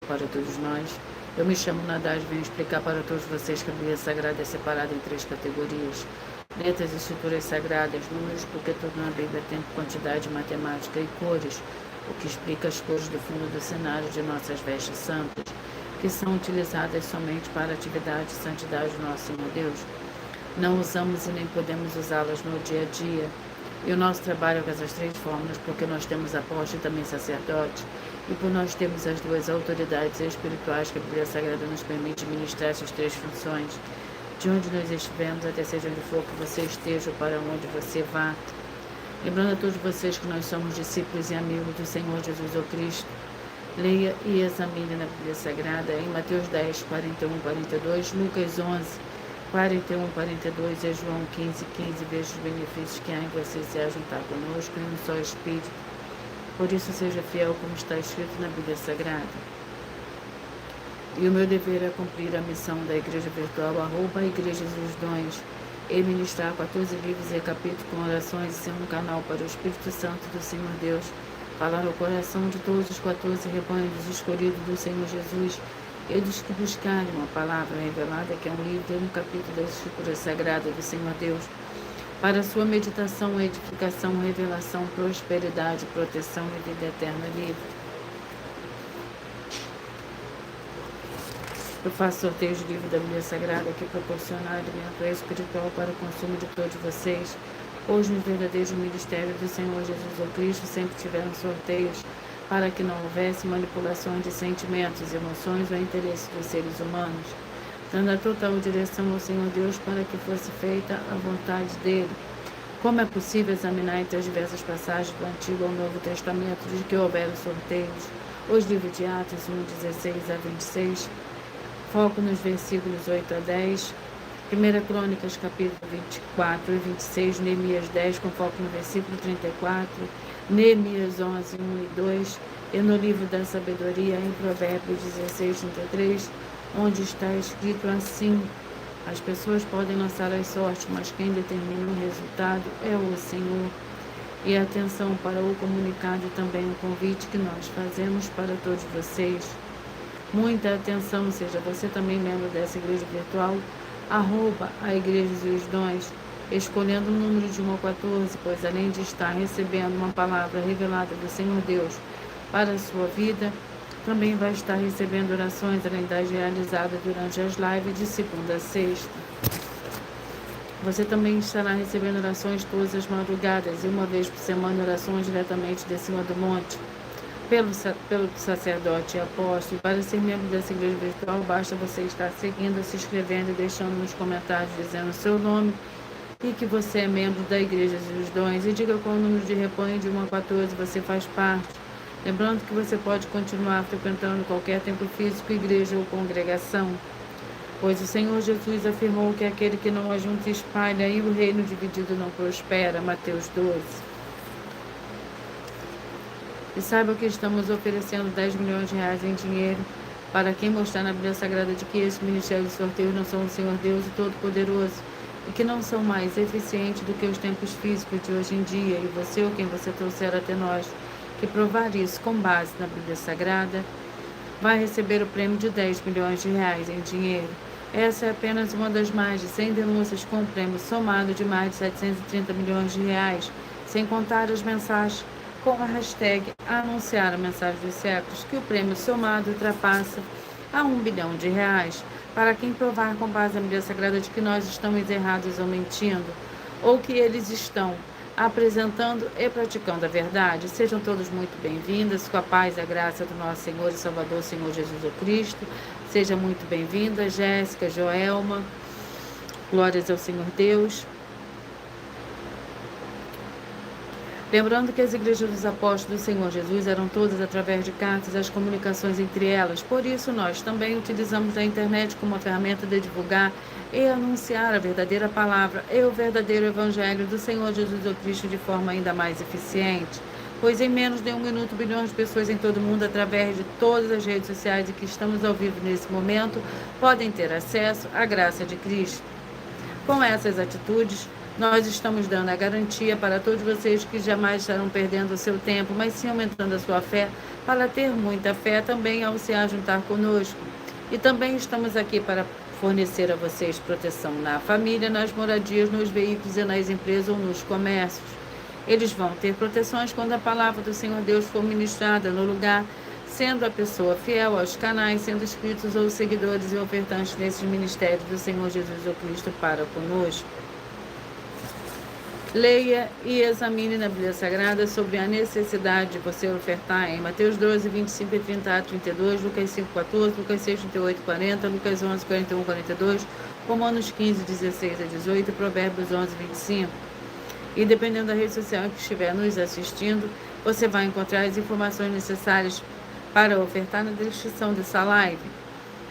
para todos nós. Eu me chamo Nadaj e venho explicar para todos vocês que a Bíblia Sagrada é separada em 3 categorias: letras, escrituras sagradas, números, porque tudo na Bíblia tem quantidade matemática, e cores, o que explica as cores do fundo do cenário de nossas vestes santas, que são utilizadas somente para a atividade e santidade do nosso Senhor Deus. Não usamos e nem podemos usá-las no dia a dia. E o nosso trabalho é com essas 3 fórmulas, porque nós temos apóstolo e também sacerdote, e por nós termos as 2 autoridades espirituais que a Bíblia Sagrada nos permite ministrar essas 3 funções, de onde nós estivermos, até seja onde for que você esteja ou para onde você vá. Lembrando a todos vocês que nós somos discípulos e amigos do Senhor Jesus ou Cristo. Leia e examine na Bíblia Sagrada em Mateus 10, 41, 42, Lucas 11, 41, 42 e João 15, 15. Veja os benefícios que há em você se ajuntar conosco em um só Espírito. Por isso seja fiel como está escrito na Bíblia Sagrada. E o meu dever é cumprir a missão da Igreja Virtual, @ Igreja dos Dons, e ministrar 14 livros e capítulos com orações e ser um canal para o Espírito Santo do Senhor Deus, falar ao coração de todos os 14 rebanhos escolhidos do Senhor Jesus e dos que buscarem uma palavra revelada, que é um livro e um capítulo das Escrituras Sagradas do Senhor Deus, para sua meditação, edificação, revelação, prosperidade, proteção e vida eterna livre. Eu faço sorteios de livro da Bíblia Sagrada que proporciona alimento espiritual para o consumo de todos vocês. Hoje, no verdadeiro ministério do Senhor Jesus ou Cristo, sempre tiveram sorteios para que não houvesse manipulação de sentimentos, emoções ou interesses dos seres humanos, dando a total direção ao Senhor Deus para que fosse feita a vontade dele. Como é possível examinar entre as diversas passagens do Antigo ao Novo Testamento de que houveram sorteios? Os livros de Atos 1, 16 a 26, foco nos versículos 8 a 10, 1 Crônicas, capítulo 24 e 26, Neemias 10, com foco no versículo 34, Neemias 11, 1 e 2, e no livro da sabedoria, em Provérbios 16, 33, onde está escrito assim: as pessoas podem lançar as sortes, mas quem determina o resultado é o Senhor. E atenção para o comunicado e também o convite que nós fazemos para todos vocês. Muita atenção, seja você também membro dessa igreja virtual, @ a Igreja dos Dons, escolhendo o número de 1 a 14, pois além de estar recebendo uma palavra revelada do Senhor Deus para a sua vida, também vai estar recebendo orações além das realizadas durante as lives de segunda a sexta. Você também estará recebendo orações todas as madrugadas e uma vez por semana orações diretamente de cima do monte, pelo sacerdote e apóstolo. Para ser membro dessa igreja virtual, basta você estar seguindo, se inscrevendo e deixando nos comentários dizendo o seu nome e que você é membro da Igreja dos Dons, e diga qual o número de rebanho de 1 a 14 você faz parte. Lembrando que você pode continuar frequentando qualquer templo físico, igreja ou congregação, pois o Senhor Jesus afirmou que aquele que não ajunta espalha e o reino dividido não prospera. Mateus 12. E saiba que estamos oferecendo 10 milhões de reais em dinheiro para quem mostrar na Bíblia Sagrada de que esse ministério de sorteio não são o Senhor Deus e Todo-Poderoso e que não são mais eficientes do que os tempos físicos de hoje em dia, e você ou quem você trouxer até nós que provar isso com base na Bíblia Sagrada vai receber o prêmio de 10 milhões de reais em dinheiro. Essa é apenas uma das mais de 100 denúncias com um prêmio somado de mais de 730 milhões de reais, sem contar as mensagens com a hashtag Anunciar a Mensagem dos Séculos, que o prêmio somado ultrapassa a 1 bilhão de reais, para quem provar com base na Bíblia Sagrada de que nós estamos errados ou mentindo, ou que eles estão apresentando e praticando a verdade. Sejam todos muito bem-vindas, com a paz e a graça do nosso Senhor e Salvador, Senhor Jesus o Cristo. Seja muito bem-vinda, Jéssica, Joelma, glórias ao Senhor Deus. Lembrando que as igrejas dos apóstolos do Senhor Jesus eram todas através de cartas, as comunicações entre elas. Por isso, nós também utilizamos a internet como uma ferramenta de divulgar e anunciar a verdadeira palavra e o verdadeiro evangelho do Senhor Jesus Cristo de forma ainda mais eficiente. Pois em menos de 1 minuto, bilhões de pessoas em todo o mundo, através de todas as redes sociais e que estamos ao vivo nesse momento, podem ter acesso à graça de Cristo. Com essas atitudes, nós estamos dando a garantia para todos vocês que jamais estarão perdendo o seu tempo, mas sim aumentando a sua fé, para ter muita fé também ao se juntar conosco. E também estamos aqui para fornecer a vocês proteção na família, nas moradias, nos veículos e nas empresas ou nos comércios. Eles vão ter proteções quando a palavra do Senhor Deus for ministrada no lugar, sendo a pessoa fiel aos canais, sendo inscritos ou seguidores e ofertantes nesses ministérios do Senhor Jesus ou Cristo para conosco. Leia e examine na Bíblia Sagrada sobre a necessidade de você ofertar em Mateus 12, 25 e 30 a 32, Lucas 5, 14, Lucas 6, 38 e 40, Lucas 11, 41 e 42, Romanos 15, 16 a 18 e Provérbios 11, 25. E dependendo da rede social em que estiver nos assistindo, você vai encontrar as informações necessárias para ofertar na descrição dessa live.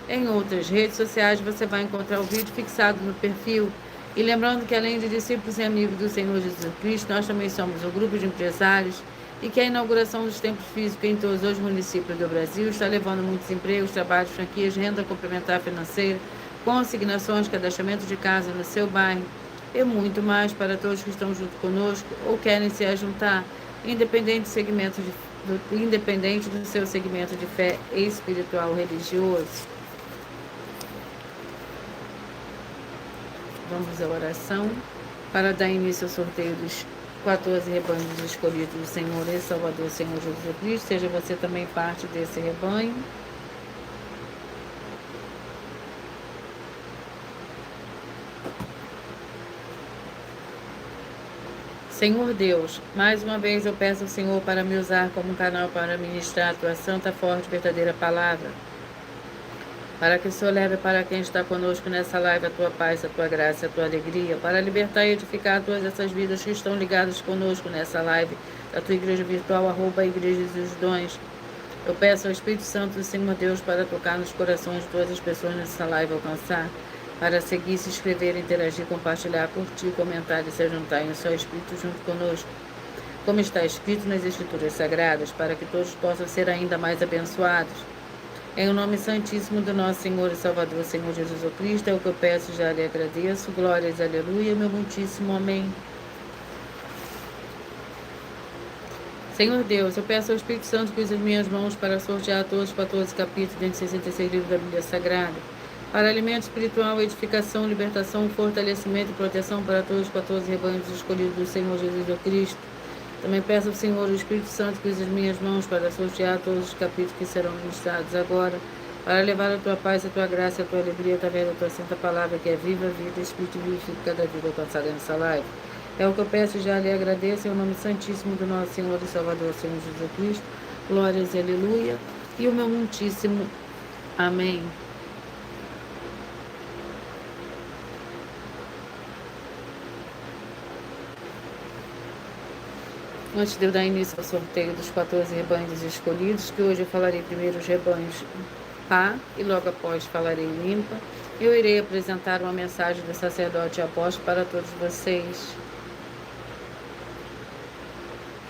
Em outras redes sociais você vai encontrar o vídeo fixado no perfil. E lembrando que além de discípulos e amigos do Senhor Jesus Cristo, nós também somos um grupo de empresários e que a inauguração dos templos físicos em todos os municípios do Brasil está levando muitos empregos, trabalhos, franquias, renda complementar financeira, consignações, cadastramento de casa no seu bairro e muito mais para todos que estão junto conosco ou querem se ajuntar, independente do seu segmento de fé espiritual religioso. Vamos à oração para dar início ao sorteio dos 14 rebanhos escolhidos do Senhor e Salvador, Senhor Jesus Cristo. Seja você também parte desse rebanho. Senhor Deus, mais uma vez eu peço ao Senhor para me usar como um canal para ministrar a tua santa, forte e verdadeira palavra. Para que o Senhor leve para quem está conosco nessa live a tua paz, a tua graça, a tua alegria, para libertar e edificar todas essas vidas que estão ligadas conosco nessa live, da tua igreja virtual, @Igreja dos Dons. Eu peço ao Espírito Santo do Senhor Deus para tocar nos corações de todas as pessoas nessa live alcançar, para seguir, se inscrever, interagir, compartilhar, curtir, comentar e se juntar em um só Espírito junto conosco, como está escrito nas Escrituras Sagradas, para que todos possam ser ainda mais abençoados. Em o nome santíssimo do nosso Senhor e Salvador, Senhor Jesus Cristo, é o que eu peço e já lhe agradeço. Glórias, aleluia, meu muitíssimo amém. Senhor Deus, eu peço ao Espírito Santo que use as minhas mãos para sortear todos os 14 capítulos dentro de 66 livros da Bíblia Sagrada, para alimento espiritual, edificação, libertação, fortalecimento e proteção para todos os 14 rebanhos escolhidos do Senhor Jesus Cristo. Também peço ao Senhor, o Espírito Santo, que use as minhas mãos para sortear todos os capítulos que serão ministrados agora, para levar a tua paz, a tua graça, a tua alegria, através da tua santa palavra, que é viva, vida, Espírito vivo, cada vida alcançada nessa live. É o que eu peço e já lhe agradeço, em nome santíssimo do nosso Senhor e Salvador, Senhor Jesus Cristo. Glórias e aleluia. E o meu muitíssimo amém. Antes de eu dar início ao sorteio dos 14 rebanhos escolhidos, que hoje eu falarei primeiro os rebanhos pá e logo após falarei limpa, eu irei apresentar uma mensagem do sacerdote e apóstolo para todos vocês.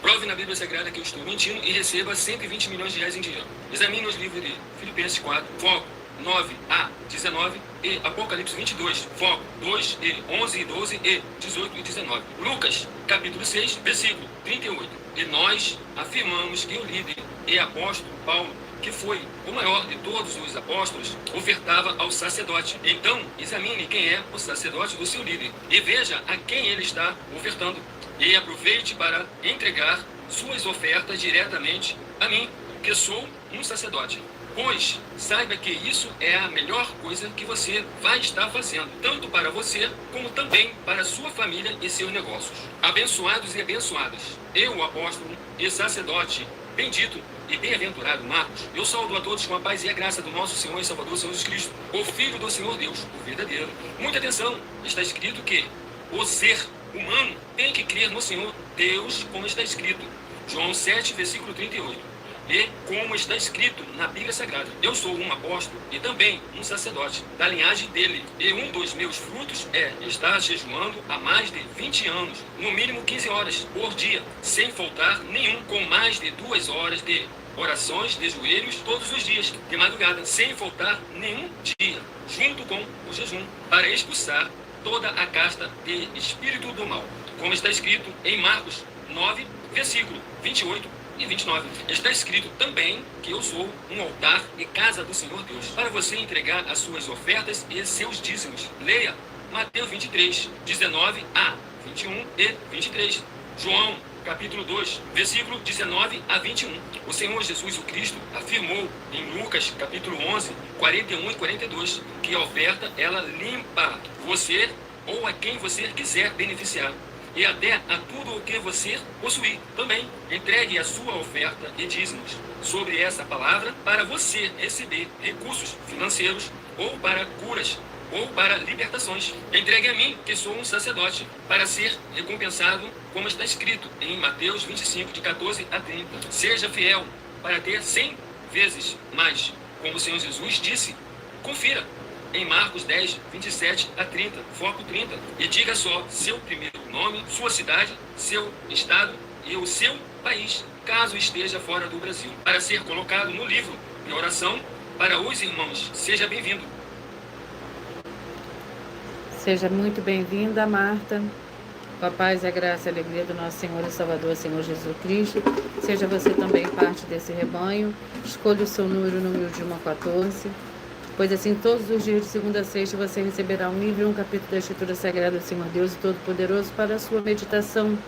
Prove na Bíblia Sagrada que eu estou mentindo e receba 120 milhões de reais em dinheiro. Examine os livros de Filipenses 4, foco 9 a 19 e Apocalipse 22, foco 2 e 11 e 12 e 18 e 19. Lucas, capítulo 6, versículo 38. E nós afirmamos que o líder e apóstolo Paulo, que foi o maior de todos os apóstolos, ofertava ao sacerdote. Então, examine quem é o sacerdote do seu líder e veja a quem ele está ofertando. E aproveite para entregar suas ofertas diretamente a mim, que sou um sacerdote. Pois saiba que isso é a melhor coisa que você vai estar fazendo, tanto para você, como também para sua família e seus negócios. Abençoados e abençoadas, eu, o apóstolo e sacerdote, bendito e bem-aventurado Marcos, eu saúdo a todos com a paz e a graça do nosso Senhor e Salvador Jesus Cristo, o Filho do Senhor Deus, o verdadeiro. Muita atenção, está escrito que o ser humano tem que crer no Senhor Deus, como está escrito, João 7, versículo 38. E como está escrito na Bíblia Sagrada, eu sou um apóstolo e também um sacerdote da linhagem dele. E um dos meus frutos é estar jejuando há mais de 20 anos, no mínimo 15 horas por dia, sem faltar nenhum, com mais de 2 horas de orações de joelhos todos os dias, de madrugada, sem faltar nenhum dia, junto com o jejum, para expulsar toda a casta de espírito do mal. Como está escrito em Marcos 9, versículo 28 e 29. Está escrito também que eu sou um altar e casa do Senhor Deus, para você entregar as suas ofertas e seus dízimos. Leia Mateus 23, 19 a 21 e 23. João, capítulo 2, versículo 19 a 21. O Senhor Jesus o Cristo afirmou em Lucas, capítulo 11, 41 e 42, que a oferta, ela limpa você ou a quem você quiser beneficiar, e até a tudo o que você possuir. Também entregue a sua oferta e dízimos sobre essa palavra para você receber recursos financeiros ou para curas ou para libertações. Entregue a mim, que sou um sacerdote, para ser recompensado, como está escrito em Mateus 25, de 14 a 30. Seja fiel para ter 100 vezes mais, como o Senhor Jesus disse. Confira em Marcos 10, 27 a 30, foco 30, e diga só seu primeiro nome, sua cidade, seu estado e o seu país, caso esteja fora do Brasil, para ser colocado no livro de oração para os irmãos. Seja bem-vindo. Seja muito bem-vinda, Marta. Com a paz, a graça e a alegria do nosso Senhor e Salvador, Senhor Jesus Cristo. Seja você também parte desse rebanho. Escolha o seu número no 1114. Pois assim, todos os dias de segunda a sexta, você receberá um livro e um capítulo da Escritura Sagrada do Senhor Deus Todo-Poderoso para a sua meditação,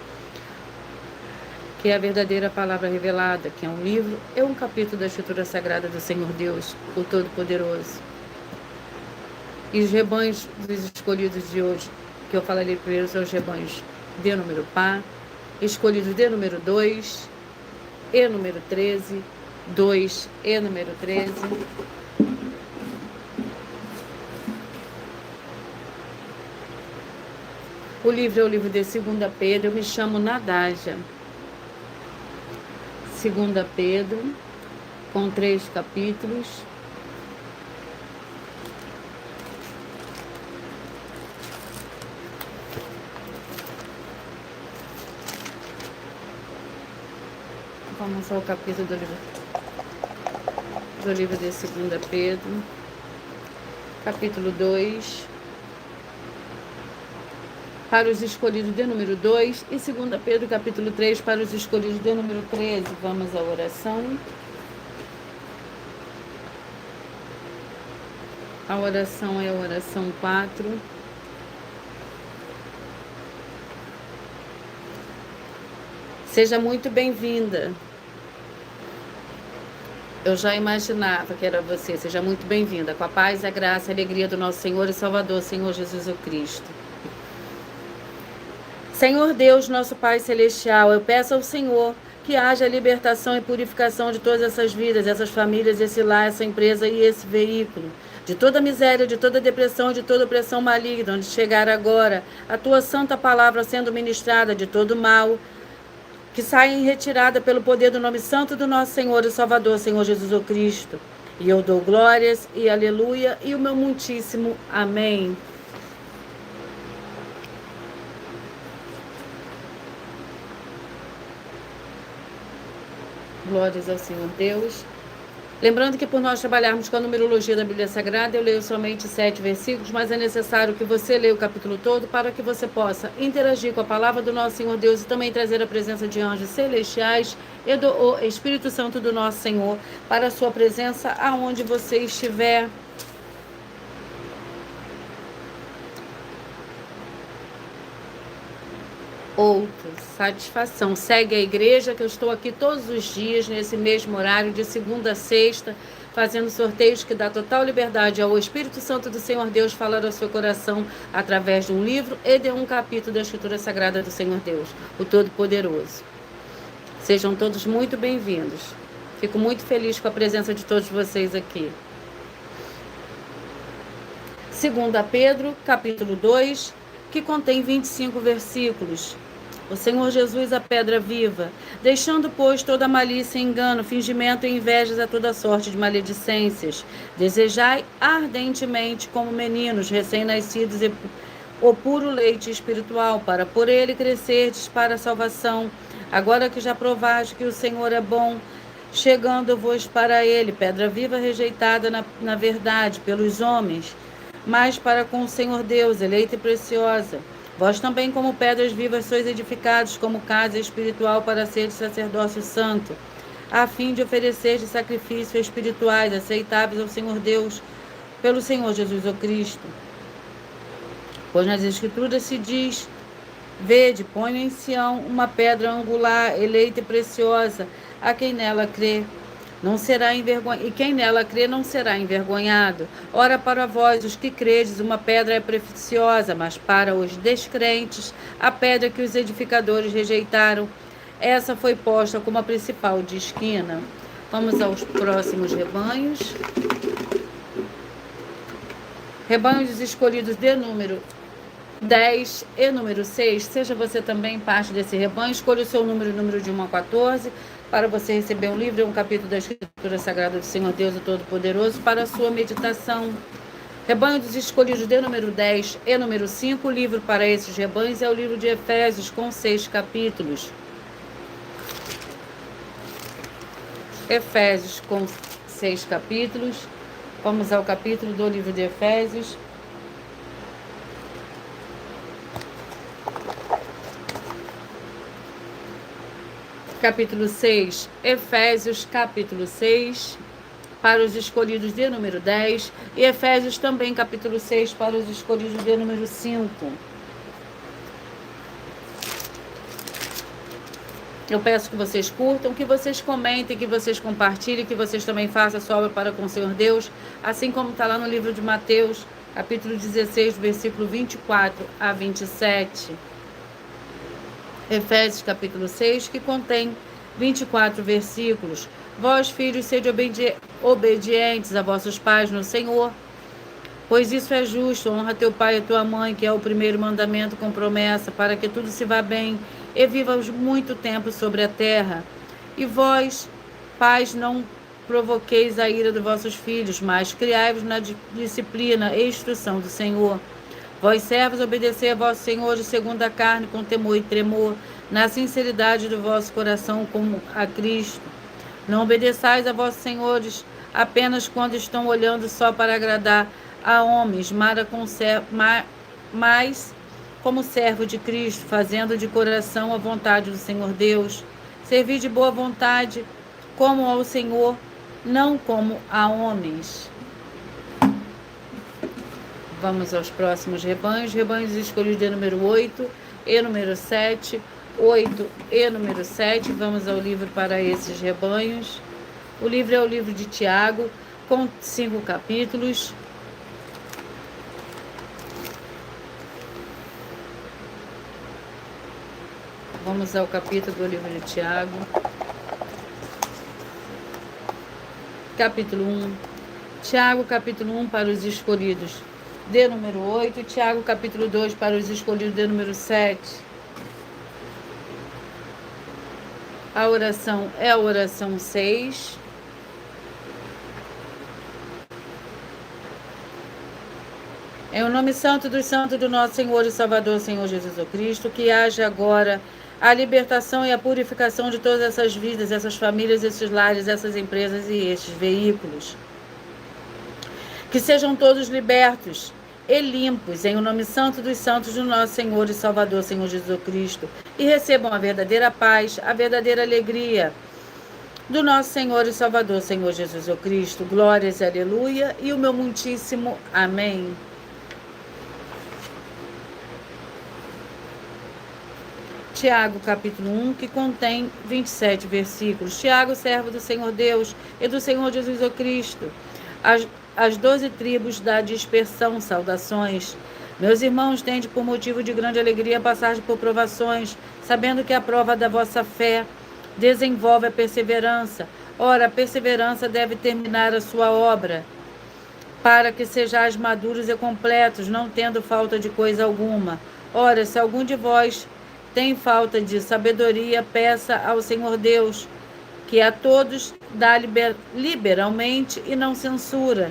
que é a verdadeira palavra revelada, que é um livro e um capítulo da Escritura Sagrada do Senhor Deus, o Todo-Poderoso. E os rebanhos dos escolhidos de hoje, que eu falarei primeiro, são os rebanhos de número par, escolhidos de número 2, e número 13, 2 e número 13. O livro é o livro de 2 Pedro, eu me chamo Nadágia. 2 Pedro, com 3 capítulos. Vamos ao capítulo do livro de 2 Pedro, capítulo 2, para os escolhidos de número 2, e 2 Pedro, capítulo 3, para os escolhidos de número 13. Vamos à oração. A oração é a oração 4. Seja muito bem-vinda. Eu já imaginava que era você. Seja muito bem-vinda. Com a paz, a graça e a alegria do nosso Senhor e Salvador, Senhor Jesus o Cristo. Senhor Deus, nosso Pai Celestial, eu peço ao Senhor que haja libertação e purificação de todas essas vidas, essas famílias, esse lar, essa empresa e esse veículo, de toda miséria, de toda depressão, de toda opressão maligna, onde chegar agora a Tua santa palavra sendo ministrada, de todo mal, que saia em retirada pelo poder do nome santo do nosso Senhor e Salvador, Senhor Jesus o Cristo. E eu dou glórias e aleluia e o meu muitíssimo amém. Glórias ao Senhor Deus. Lembrando que por nós trabalharmos com a numerologia da Bíblia Sagrada, eu leio somente 7 versículos, mas é necessário que você leia o capítulo todo para que você possa interagir com a palavra do nosso Senhor Deus e também trazer a presença de anjos celestiais e do Espírito Santo do nosso Senhor para a sua presença aonde você estiver. Satisfação. Segue a igreja, que eu estou aqui todos os dias, nesse mesmo horário, de segunda a sexta, fazendo sorteios que dá total liberdade ao Espírito Santo do Senhor Deus falar ao seu coração através de um livro e de um capítulo da Escritura Sagrada do Senhor Deus, o Todo-Poderoso. Sejam todos muito bem-vindos. Fico muito feliz com a presença de todos vocês aqui. 2 Pedro, capítulo 2, que contém 25 versículos. O Senhor Jesus, a pedra viva, deixando, pois, toda malícia, engano, fingimento e invejas a toda sorte de maledicências, desejai ardentemente, como meninos recém-nascidos, o puro leite espiritual, para por ele crescerdes para a salvação, agora que já provaste que o Senhor é bom, chegando-vos para ele, pedra viva rejeitada na verdade pelos homens, mas para com o Senhor Deus, eleita e preciosa. Vós também, como pedras vivas, sois edificados como casa espiritual para seres sacerdócio santo, a fim de oferecer sacrifícios espirituais aceitáveis ao Senhor Deus, pelo Senhor Jesus o Cristo. Pois nas Escrituras se diz: vede, ponho em Sião uma pedra angular, eleita e preciosa, a quem nela crê. Não será envergonhado, e quem nela crê não será envergonhado. Ora, para vós, os que credes, uma pedra é preciosa, mas para os descrentes, a pedra que os edificadores rejeitaram, essa foi posta como a principal de esquina. Vamos aos próximos rebanhos. Rebanhos dos escolhidos de número 10 e número 6. Seja você também parte desse rebanho. Escolha o seu número de 1 a 14, para você receber um livro e um capítulo da Escritura Sagrada do Senhor Deus o Todo-Poderoso para a sua meditação. Rebanho dos escolhidos de número 10 e número 5. O livro para esses rebanhos é o livro de Efésios, com 6 capítulos. Efésios, com 6 capítulos. Vamos ao capítulo do livro de Efésios. Capítulo 6, Efésios, capítulo 6, para os escolhidos de número 10, e Efésios também, capítulo 6, para os escolhidos de número 5. Eu peço que vocês curtam, que vocês comentem, que vocês compartilhem, que vocês também façam a sua obra para com o Senhor Deus, assim como está lá no livro de Mateus, capítulo 16, versículo 24 a 27. Efésios capítulo 6, que contém 24 versículos. Vós, filhos, sede obedientes a vossos pais no Senhor, pois isso é justo. Honra teu pai e tua mãe, que é o primeiro mandamento com promessa, para que tudo se vá bem e vivas muito tempo sobre a terra. E vós, pais, não provoqueis a ira dos vossos filhos, mas criai-vos na disciplina e instrução do Senhor. Vós, servos, obedecei a vossos senhores segundo a carne, com temor e tremor, na sinceridade do vosso coração, como a Cristo. Não obedeçais a vossos senhores apenas quando estão olhando só para agradar a homens, mas como servo de Cristo, fazendo de coração a vontade do Senhor Deus. Servi de boa vontade, como ao Senhor, não como a homens. Vamos aos próximos rebanhos. Rebanhos escolhidos de número 8 e número 7. 8 e número 7. Vamos ao livro para esses rebanhos. O livro é o livro de Tiago, com 5 capítulos. Vamos ao capítulo do livro de Tiago. Capítulo 1. Tiago, capítulo 1, para os escolhidos de número 8. Tiago, capítulo 2, para os escolhidos de número 7. A oração é a oração 6. Em o nome santo dos santos do nosso Senhor e Salvador, Senhor Jesus Cristo, que haja agora a libertação e a purificação de todas essas vidas, essas famílias, esses lares, essas empresas e estes veículos. Que sejam todos libertos e limpos, em o nome santo dos santos do nosso Senhor e Salvador, Senhor Jesus Cristo, e recebam a verdadeira paz, a verdadeira alegria do nosso Senhor e Salvador, Senhor Jesus Cristo. Glórias e aleluia, e o meu muitíssimo amém. Tiago, capítulo 1, que contém 27 versículos. Tiago, servo do Senhor Deus e do Senhor Jesus Cristo, as 12 tribos da dispersão, saudações. Meus irmãos, tende por motivo de grande alegria passar por provações, sabendo que a prova da vossa fé desenvolve a perseverança. Ora, a perseverança deve terminar a sua obra, para que sejais maduros e completos, não tendo falta de coisa alguma. Ora, se algum de vós tem falta de sabedoria, peça ao Senhor Deus, que a todos dá liberalmente e não censura,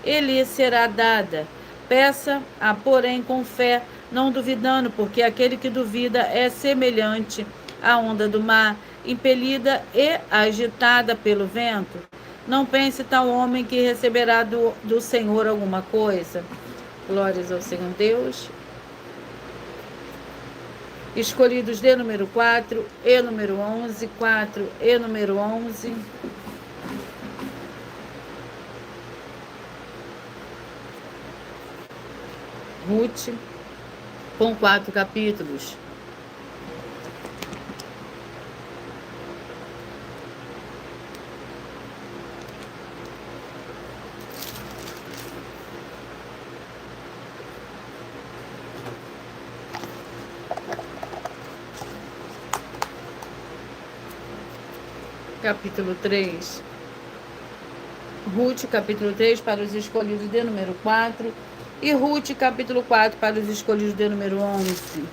e lhe será dada. Peça-a, porém, com fé, não duvidando, porque aquele que duvida é semelhante à onda do mar, impelida e agitada pelo vento. Não pense tal homem que receberá do Senhor alguma coisa. Glórias ao Senhor Deus. Escolhidos de número 4 e número 11, 4 e número 11. Ruth, com 4 capítulos. Capítulo 3. Ruth, capítulo 3, para os escolhidos de número 4. E Ruth, capítulo 4, para os escolhidos de número 11.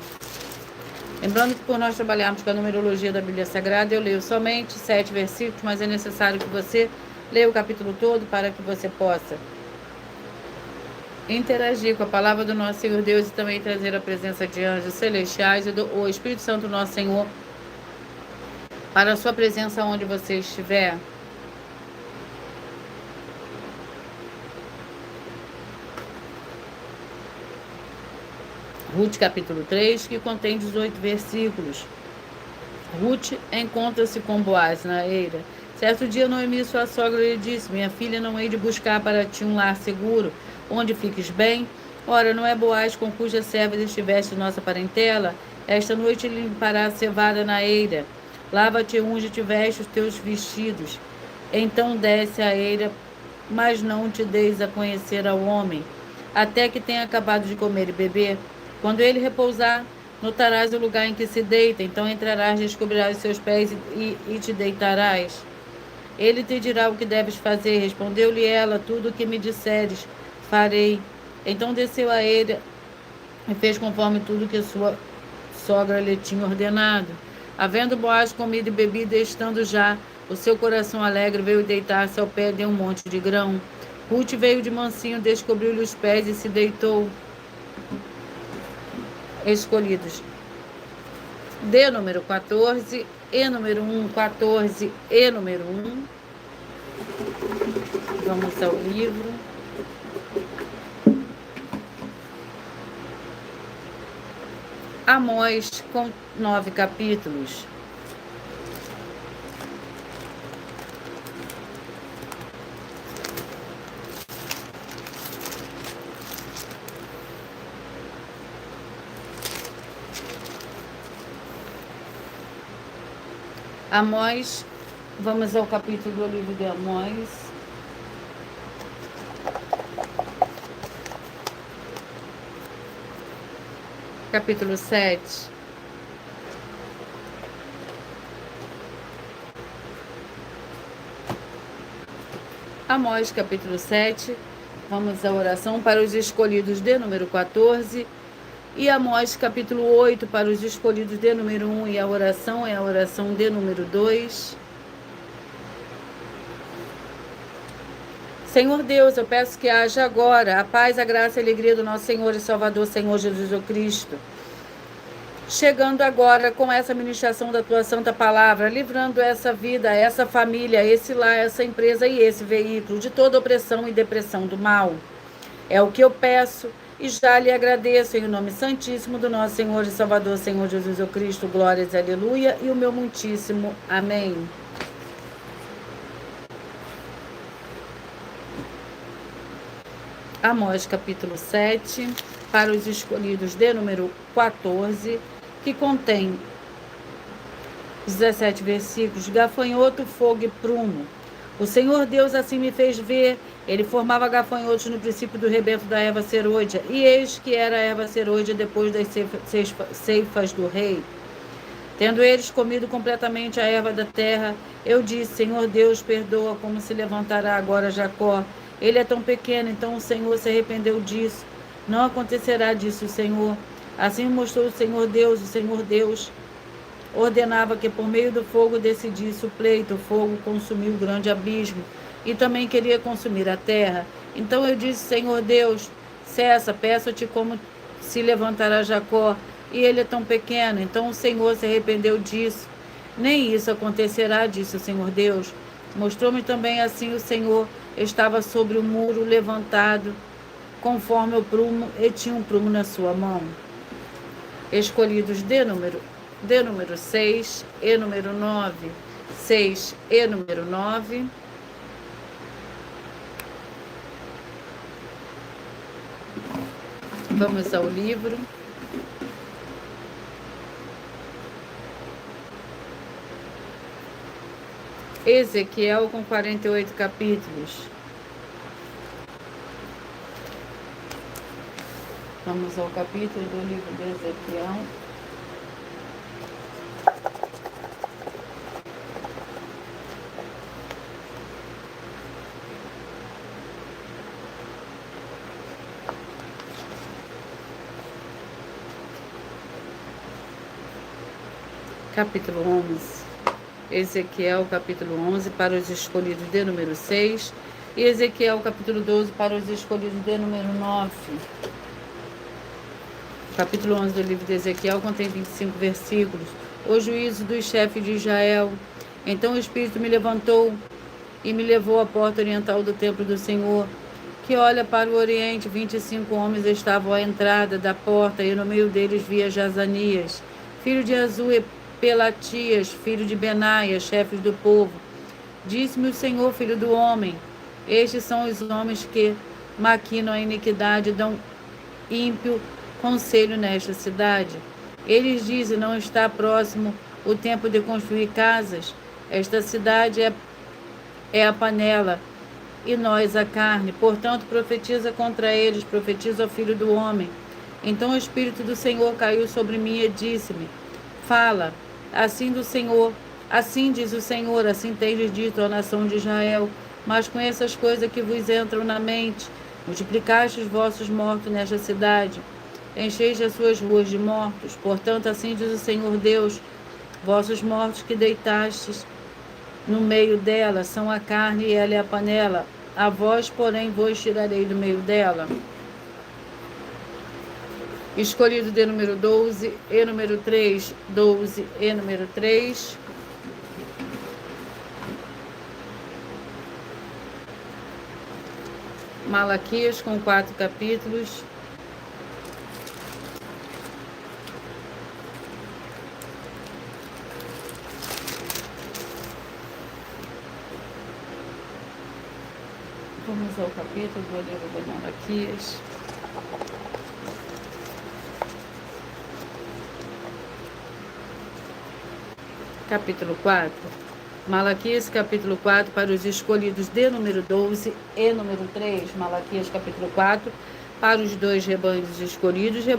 Lembrando que por nós trabalharmos com a numerologia da Bíblia Sagrada, eu leio somente 7 versículos, mas é necessário que você leia o capítulo todo para que você possa interagir com a palavra do nosso Senhor Deus e também trazer a presença de anjos celestiais e o Espírito Santo nosso Senhor para a sua presença onde você estiver. Ruth capítulo 3, que contém 18 versículos. Ruth encontra-se com Boaz na eira. Certo dia Noemi, sua sogra, lhe disse: minha filha, não hei de buscar para ti um lar seguro, onde fiques bem? Ora, não é Boaz com cuja serva estiveste nossa parentela? Esta noite ele limpará a cevada na eira. Lava-te e unge-te, veste os teus vestidos. Então desce a eira, mas não te deis a conhecer ao homem, até que tenha acabado de comer e beber. Quando ele repousar, notarás o lugar em que se deita. Então entrarás, descobrirás os seus pés e te deitarás. Ele te dirá o que deves fazer. Respondeu-lhe ela: tudo o que me disseres, farei. Então desceu a eira e fez conforme tudo que sua sogra lhe tinha ordenado. Havendo Boaz comido e bebido, e estando já o seu coração alegre, veio deitar-se ao pé de um monte de grão. Ruth veio de mansinho, descobriu-lhe os pés e se deitou. Escolhidos de número 14 e número 1, 14 e número 1. Vamos ao livro. Amós, com 9 capítulos. Amós, vamos ao capítulo do livro de Amós. Capítulo 7. Amós, capítulo 7. Vamos à oração para os escolhidos de número 14. E Amós, capítulo 8, para os escolhidos de número 1. E a oração é a oração de número 2. Senhor Deus, eu peço que haja agora a paz, a graça e a alegria do nosso Senhor e Salvador, Senhor Jesus Cristo. Chegando agora com essa ministração da tua santa palavra, livrando essa vida, essa família, esse lar, essa empresa e esse veículo de toda opressão e depressão do mal. É o que eu peço e já lhe agradeço em nome santíssimo do nosso Senhor e Salvador, Senhor Jesus Cristo. Glórias, aleluia, e o meu muitíssimo amém. Amós capítulo 7, para os escolhidos de número 14, que contém 17 versículos. Gafanhoto, fogo e prumo. O Senhor Deus assim me fez ver. Ele formava gafanhotos no princípio do rebento da erva serôdia, e eis que era a erva serôdia depois das ceifas do rei. Tendo eles comido completamente a erva da terra, eu disse: Senhor Deus, perdoa, como se levantará agora Jacó. Ele é tão pequeno. Então o Senhor se arrependeu disso. Não acontecerá disso, Senhor. Assim mostrou o Senhor Deus ordenava que por meio do fogo decidisse o pleito. O fogo consumiu o grande abismo e também queria consumir a terra. Então eu disse: Senhor Deus, cessa, peço-te como se levantará Jacó, e ele é tão pequeno. Então o Senhor se arrependeu disso. Nem isso acontecerá, disse o Senhor Deus. Mostrou-me também assim o Senhor estava sobre o muro levantado, conforme o prumo, e tinha um prumo na sua mão. escolhidos de número 6 e número 9. 6 e número 9. Vamos ao livro. Ezequiel com 48 capítulos. Vamos ao capítulo do livro de Ezequiel. Capítulo 11. Ezequiel, capítulo 11, para os escolhidos de número 6. E Ezequiel, capítulo 12, para os escolhidos de número 9. O capítulo 11 do livro de Ezequiel contém 25 versículos. O juízo dos chefes de Israel. Então o Espírito me levantou e me levou à porta oriental do templo do Senhor, que olha para o oriente. 25 homens estavam à entrada da porta, e no meio deles via Jazanias, filho de Azu, e Pelatias, filho de Benaias, chefes do povo. Disse-me o Senhor, filho do homem: estes são os homens que maquinam a iniquidade e dão ímpio conselho nesta cidade. Eles dizem: não está próximo o tempo de construir casas. Esta cidade é a panela, e nós a carne. Portanto, profetiza contra eles, profetiza ao filho do homem. Então o Espírito do Senhor caiu sobre mim e disse-me: fala, assim do Senhor, assim diz o Senhor, assim tendes dito à nação de Israel. Mas com essas coisas que vos entram na mente, multiplicaste os vossos mortos nesta cidade, encheis as suas ruas de mortos. Portanto, assim diz o Senhor Deus: vossos mortos que deitastes no meio dela são a carne, e ela é a panela. A vós, porém, vos tirarei do meio dela. Escolhido de número 12 e número 3. 12 e número 3. Malaquias com 4 capítulos. Vamos ao capítulo do livro de Malaquias. Capítulo 4. Malaquias, capítulo 4, para os escolhidos de número 12 e número 3. Malaquias, capítulo 4, para os 2 rebanhos escolhidos de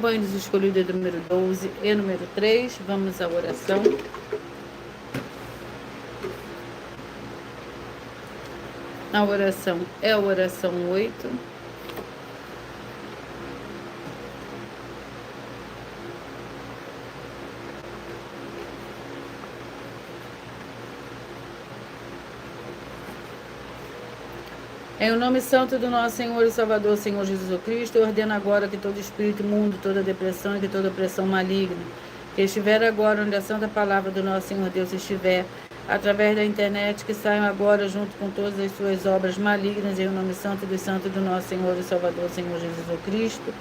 número 12 e número 3. Vamos à oração. A oração é a oração 8. Em o nome santo do nosso Senhor e Salvador, Senhor Jesus Cristo, eu ordeno agora que todo espírito imundo, toda depressão e que toda opressão maligna, que estiver agora onde a santa palavra do nosso Senhor Deus estiver, através da internet, que saiam agora junto com todas as suas obras malignas, em o nome santo dos santos do nosso Senhor e Salvador, Senhor Jesus Cristo.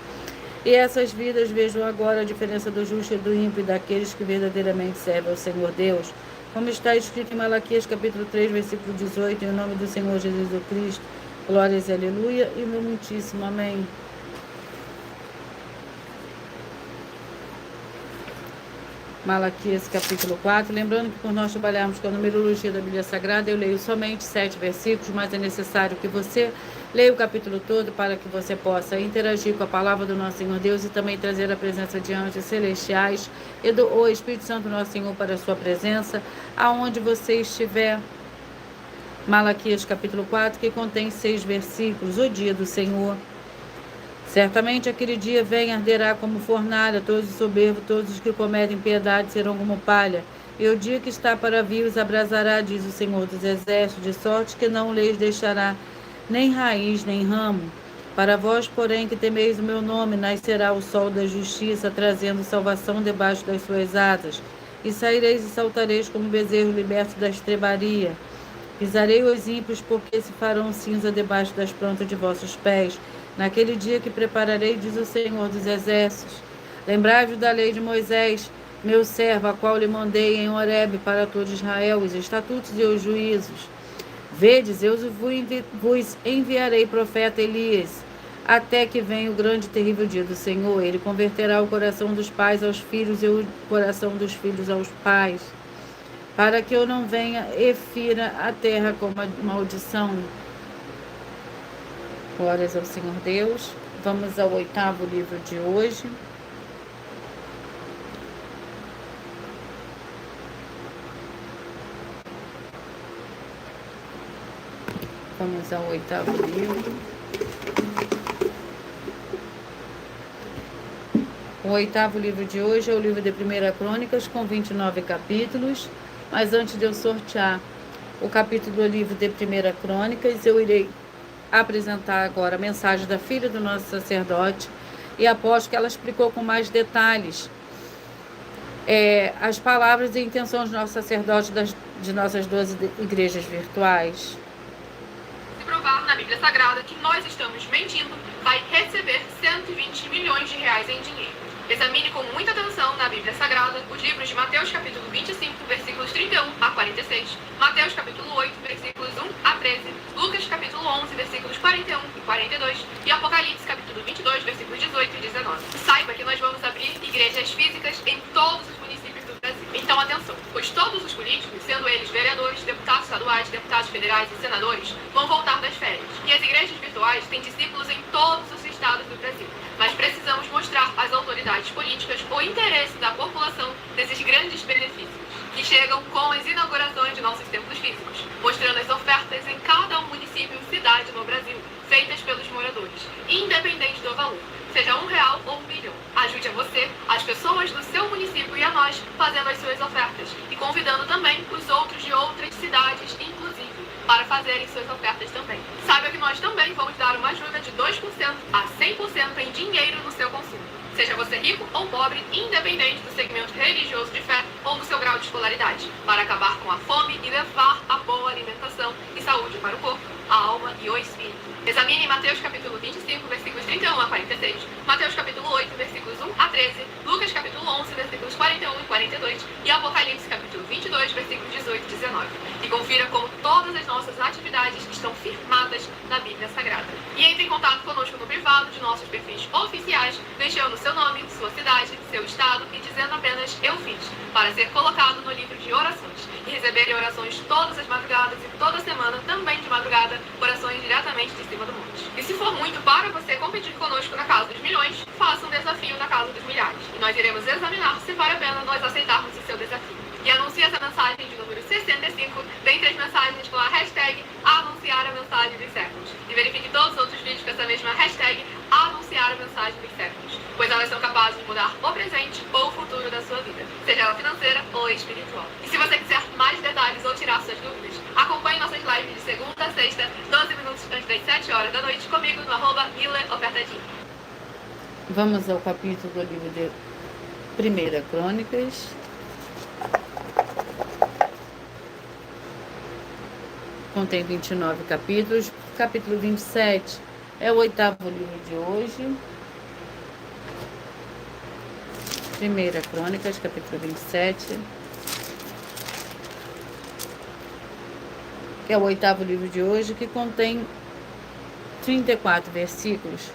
E essas vidas vejam agora a diferença do justo e do ímpio, e daqueles que verdadeiramente servem ao Senhor Deus. Como está escrito em Malaquias, capítulo 3, versículo 18, em nome do Senhor Jesus Cristo. Glórias e aleluia, e meu muitíssimo amém. Malaquias capítulo 4, lembrando que por nós trabalharmos com a numerologia da Bíblia Sagrada, eu leio somente 7 versículos, mas é necessário que você leia o capítulo todo para que você possa interagir com a palavra do nosso Senhor Deus e também trazer a presença de anjos celestiais e o Espírito Santo nosso Senhor para a sua presença, aonde você estiver. Malaquias capítulo 4, que contém 6 versículos. O dia do Senhor. Certamente aquele dia vem, arderá como fornalha, todos os soberbos, todos os que cometem piedade serão como palha. E o dia que está para vir os abrasará, diz o Senhor dos Exércitos, de sorte que não lhes deixará nem raiz, nem ramo. Para vós, porém, que temeis o meu nome, nascerá o sol da justiça, trazendo salvação debaixo das suas asas. E saireis e saltareis como bezerro liberto da estrebaria. Pisarei os ímpios, porque se farão cinza debaixo das plantas de vossos pés. Naquele dia que prepararei, diz o Senhor dos Exércitos, Lembrai-vos da lei de Moisés, meu servo, a qual lhe mandei em Horebe para todo Israel, os estatutos e os juízos. Vedes, eu vos enviarei profeta Elias, até que venha o grande e terrível dia do Senhor. Ele converterá o coração dos pais aos filhos e o coração dos filhos aos pais, para que eu não venha e fira a terra com uma maldição. Glórias ao Senhor Deus. Vamos ao 8º livro de hoje. Vamos ao 8º livro. O 8º livro de hoje é o livro de 1 Crônicas, com 29 capítulos. Mas antes de eu sortear o capítulo do livro de 1 Crônicas, eu irei apresentar agora a mensagem da filha do nosso sacerdote, e aposto que ela explicou com mais detalhes as palavras e intenções do nosso sacerdote de nossas 12 igrejas virtuais. Se provar na Bíblia Sagrada que nós estamos mentindo, vai receber 120 milhões de reais em dinheiro. Examine com muita atenção na Bíblia Sagrada os livros de Mateus capítulo 25, versículos 31 a 46, Mateus capítulo 8, versículos 1 a 13, Lucas capítulo 11, versículos 41 e 42 e Apocalipse capítulo 22, versículos 18 e 19. Saiba que nós vamos abrir igrejas físicas em todos os municípios do Brasil. Então atenção, pois todos os políticos, sendo eles vereadores, deputados estaduais, deputados federais e senadores, vão voltar das férias. E as igrejas virtuais têm discípulos em todos os estados do Brasil. Mas precisamos mostrar às autoridades políticas o interesse da população nesses grandes benefícios, que chegam com as inaugurações de nossos templos físicos, mostrando as ofertas em cada município e cidade no Brasil, feitas pelos moradores, independente do valor, seja R$1 ou R$1 milhão. Ajude a você, as pessoas do seu município e a nós, fazendo as suas ofertas, e convidando também os outros de outras cidades, inclusive, para fazerem suas ofertas também. Saiba que nós também vamos dar uma ajuda de 2% a 100% em dinheiro no seu consumo. Seja você rico ou pobre, independente do segmento religioso de fé ou do seu grau de escolaridade, para acabar com a fome e levar a boa alimentação e saúde para o corpo, a alma e o espírito. Examine Mateus capítulo 25, versículos 31 a 46, Mateus capítulo 8, versículos 1 a 13, Lucas capítulo 11, versículos 41 e 42 e Apocalipse capítulo 22, versículos 18 e 19. E confira como todas as nossas atividades estão firmadas na Bíblia Sagrada. E entre em contato conosco no privado de nossos perfis oficiais, deixando seu nome, sua cidade, seu estado e dizendo apenas "eu fiz", para ser colocado no livro de orações e receberem orações todas as madrugadas e toda semana, também de madrugada, orações diretamente de cima do monte. E se for muito para você competir conosco na Casa dos Milhões, faça um desafio na Casa dos Milhares. E nós iremos examinar se vale a pena nós aceitarmos o seu desafio. E anuncie essa mensagem de número 65, dentre as mensagens com a hashtag anunciar a mensagem dos séculos. E verifique todos os outros vídeos com essa mesma hashtag anunciar a mensagem dos séculos, pois elas são capazes de mudar o presente ou o futuro da sua vida, seja ela financeira ou espiritual. E se você quiser mais detalhes ou tirar suas dúvidas, acompanhe nossas lives de segunda a sexta, 12 minutos antes das 7 horas da noite, comigo no @MileOfertadinho. Vamos ao capítulo do livro de 1 Crônicas. Contém 29 capítulos. Capítulo 27 é o 8º livro de hoje. 1 Crônicas, capítulo 27. Que é o 8º livro de hoje, que contém 34 versículos.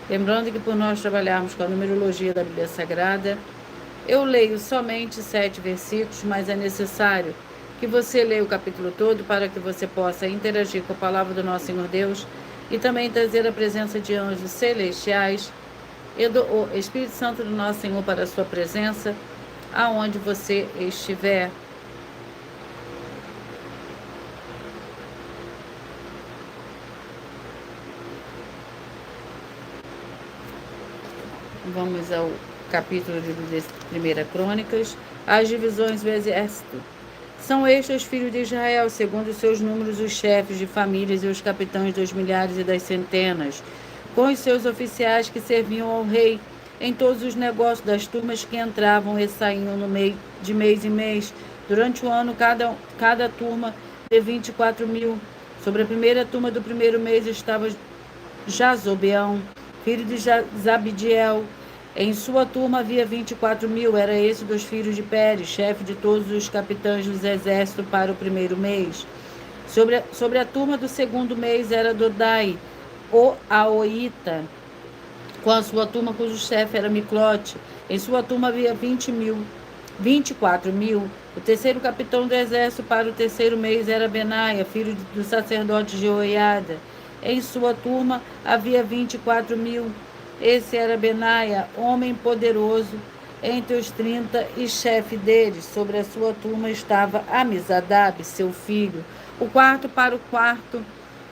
Lembrando que por nós trabalharmos com a numerologia da Bíblia Sagrada, eu leio somente 7 versículos, mas é necessário que você leia o capítulo todo para que você possa interagir com a palavra do nosso Senhor Deus e também trazer a presença de anjos celestiais e do Espírito Santo do nosso Senhor para a sua presença, aonde você estiver. Vamos ao capítulo de 1 Crônicas, as divisões do exército. São estes os filhos de Israel, segundo os seus números, os chefes de famílias e os capitães dos milhares e das centenas, com os seus oficiais que serviam ao rei em todos os negócios das turmas que entravam e saíam no meio de mês em mês. Durante o ano, cada turma de 24.000. Sobre a primeira turma do primeiro mês estava Jazobeão, filho de Zabdiel, Em sua turma havia 24.000, era esse dos filhos de Pérez, chefe de todos os capitães dos exércitos para o primeiro mês. Sobre a turma do segundo mês era Dodai, o Aoita, com a sua turma cujo chefe era Miclote. Em sua turma havia 24.000. O terceiro capitão do exército para o terceiro mês era Benaia, filho do sacerdote Jeoiada. Em sua turma havia 24.000. Esse era Benaia, homem poderoso entre os 30 e chefe deles. Sobre a sua turma estava Amizadab, seu filho. O quarto para o quarto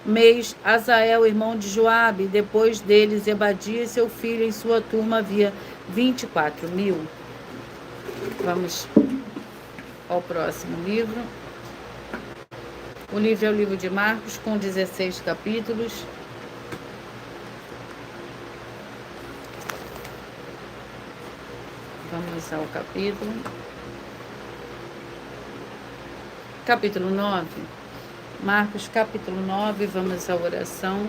mês, Azael, irmão de Joabe. Depois deles, Zebadia, seu filho. Em sua turma havia 24.000. Vamos ao próximo livro. O livro é o livro de Marcos, com 16 capítulos. Vamos ao capítulo. Capítulo 9. Marcos, capítulo 9, vamos à oração.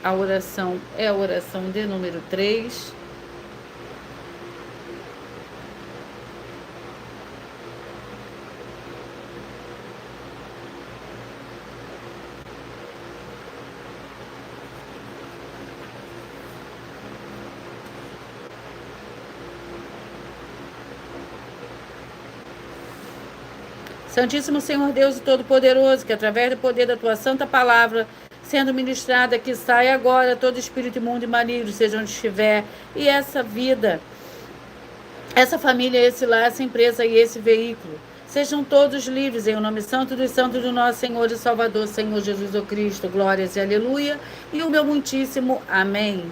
A oração é a oração de número 3. Santíssimo Senhor Deus e Todo-Poderoso, que através do poder da Tua Santa Palavra, sendo ministrada, que saia agora todo espírito imundo e maligno, seja onde estiver, e essa vida, essa família, esse lar, essa empresa e esse veículo, sejam todos livres em o nome santo dos santos do nosso Senhor e Salvador, Senhor Jesus o Cristo. Glórias e aleluia, e o meu muitíssimo amém.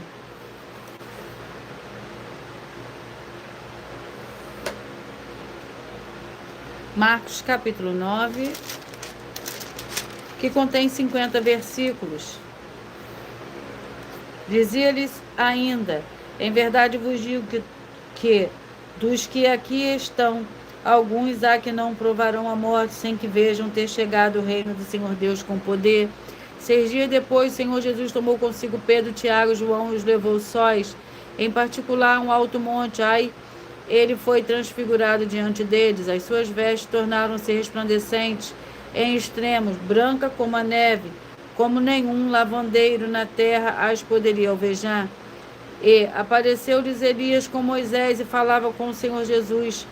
Marcos capítulo 9, que contém 50 versículos. Dizia-lhes ainda: em verdade vos digo que dos que aqui estão, alguns há que não provarão a morte sem que vejam ter chegado o reino do Senhor Deus com poder. 6 dias depois, o Senhor Jesus tomou consigo Pedro, Tiago e João e os levou sós, em particular a um alto monte. Ele foi transfigurado diante deles. As suas vestes tornaram-se resplandecentes em extremos, branca como a neve, como nenhum lavandeiro na terra as poderia alvejar. E apareceu-lhes Elias com Moisés e falava com o Senhor Jesus.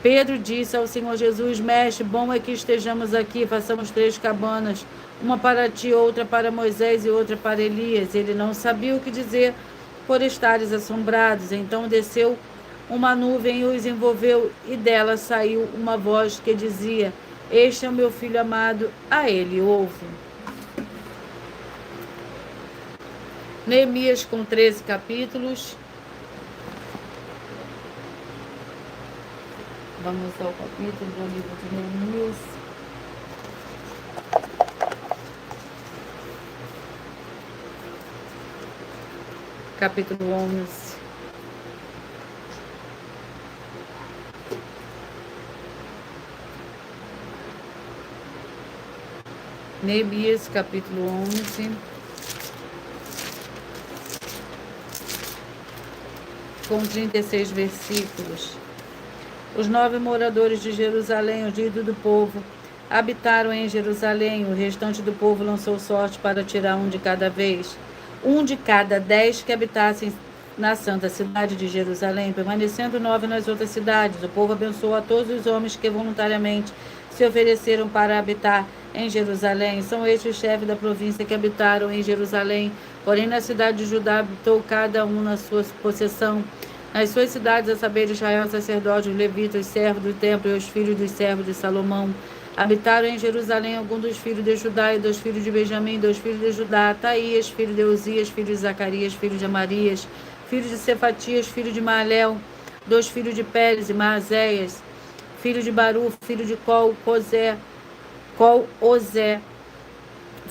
Pedro disse ao Senhor Jesus: Mestre, bom é que estejamos aqui, façamos 3 cabanas, uma para ti, outra para Moisés e outra para Elias. Ele não sabia o que dizer, por estares assombrados. Então desceu uma nuvem e os envolveu, e dela saiu uma voz que dizia: Este é o meu filho amado, a ele ouve. Neemias, com 13 capítulos. Vamos ao capítulo do livro de Neemias. Capítulo 11. Neemias, capítulo 11, com 36 versículos. Os 9 moradores de Jerusalém, os líderes do povo, habitaram em Jerusalém. O restante do povo lançou sorte para tirar um de cada vez, um de cada 10 que habitassem na santa cidade de Jerusalém, permanecendo 9 nas outras cidades. O povo abençoou a todos os homens que voluntariamente se ofereceram para habitar em Jerusalém. São estes os chefes da província que habitaram em Jerusalém. Porém, na cidade de Judá habitou cada um na sua possessão. Nas suas cidades, a saber, Israel, sacerdote, os levitas, os servos do templo e os filhos dos servos de Salomão. Habitaram em Jerusalém alguns dos filhos de Judá e 2 filhos de Benjamim, 2 filhos de Judá, Ataías, filho de Uzias, filho de Zacarias, filho de Amarias, filho de Cefatias, filho de Maalel, 2 filhos de Pérez e Maazéias, filho de Baru, filho de Col-Ozé,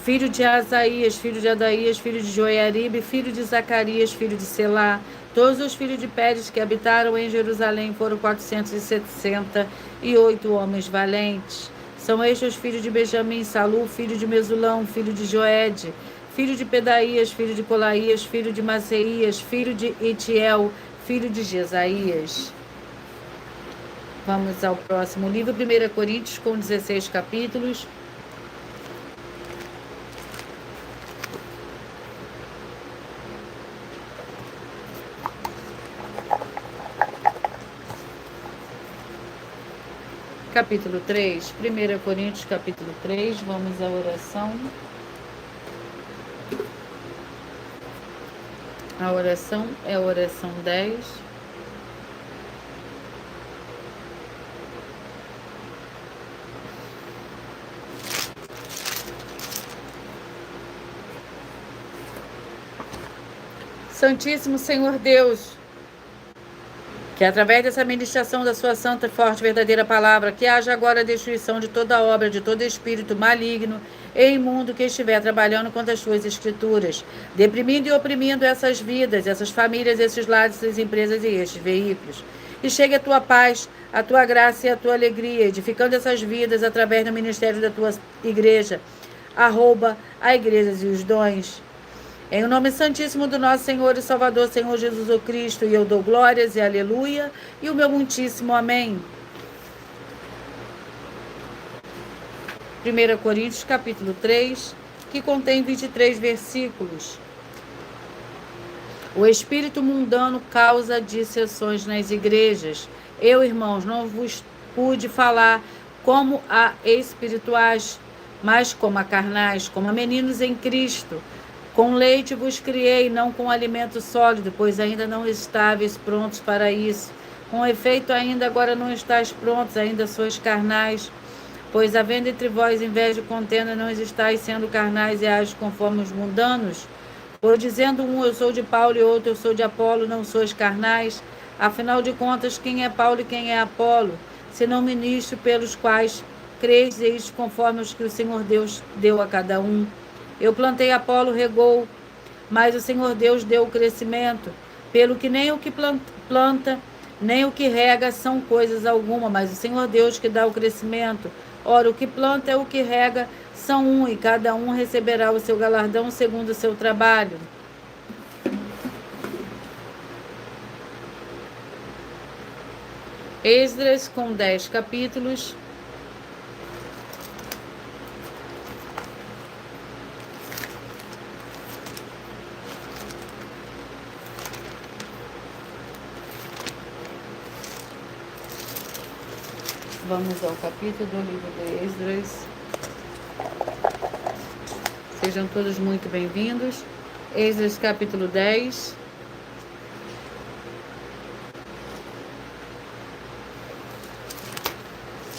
filho de Asaías, filho de Adaías, filho de Joiaribe, filho de Zacarias, filho de Selá. Todos os filhos de Pérez que habitaram em Jerusalém foram 468 homens valentes. São estes os filhos de Benjamim: Salu, filho de Mesulão, filho de Joede, filho de Pedaías, filho de Colaías, filho de Maceias, filho de Itiel, filho de Jesaías. Vamos ao próximo livro, 1 Coríntios, com 16 capítulos. Capítulo 3, 1 Coríntios, capítulo 3, vamos à oração. A oração é a oração 10. Santíssimo Senhor Deus, que através dessa ministração da sua santa, forte, verdadeira palavra, que haja agora a destruição de toda obra, de todo espírito maligno e imundo que estiver trabalhando contra as suas escrituras, deprimindo e oprimindo essas vidas, essas famílias, esses lares, essas empresas e estes veículos. E chegue a tua paz, a tua graça e a tua alegria, edificando essas vidas através do ministério da tua igreja, a igrejas e os dons. Em o nome santíssimo do nosso Senhor e Salvador, Senhor Jesus o Cristo, e eu dou glórias e aleluia, e o meu muitíssimo amém. 1 Coríntios, capítulo 3, que contém 23 versículos. O espírito mundano causa dissensões nas igrejas. Eu, irmãos, não vos pude falar como a espirituais, mas como a carnais, como a meninos em Cristo. Com leite vos criei, não com alimento sólido, pois ainda não estáveis prontos para isso. Com efeito, ainda agora não estáis prontos, ainda sois carnais. Pois havendo entre vós inveja e contenda, não estáis sendo carnais e agis conforme os mundanos. Por dizendo um, eu sou de Paulo, e outro, eu sou de Apolo, não sois carnais. Afinal de contas, quem é Paulo e quem é Apolo? Senão ministro pelos quais creis e isto conforme os que o Senhor Deus deu a cada um. Eu plantei, Apolo regou, mas o Senhor Deus deu o crescimento. Pelo que nem o que planta, nem o que rega são coisas alguma, mas o Senhor Deus que dá o crescimento. Ora, o que planta e o que rega são um, e cada um receberá o seu galardão segundo o seu trabalho. Esdras, com 10 capítulos. Vamos ao capítulo do livro de Esdras. Sejam todos muito bem-vindos. Esdras, capítulo 10.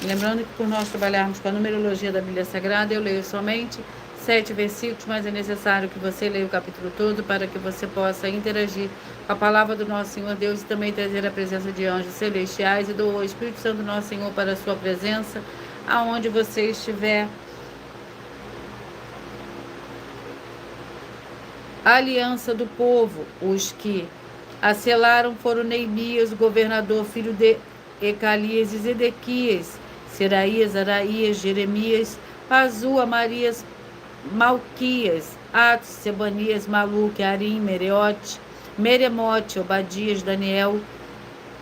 Lembrando que por nós trabalharmos com a numerologia da Bíblia Sagrada, eu leio somente 7 versículos, mas é necessário que você leia o capítulo todo para que você possa interagir com a palavra do nosso Senhor Deus e também trazer a presença de anjos celestiais e do Espírito Santo do nosso Senhor para a sua presença, aonde você estiver. A aliança do povo, os que a selaram foram Neemias, o governador, filho de Ecalias e Zedequias, Seraías, Araías, Jeremias, Pazu, Amarias, Malquias, Atos, Sebanias, Maluque, Arim, Meremote, Obadias, Daniel,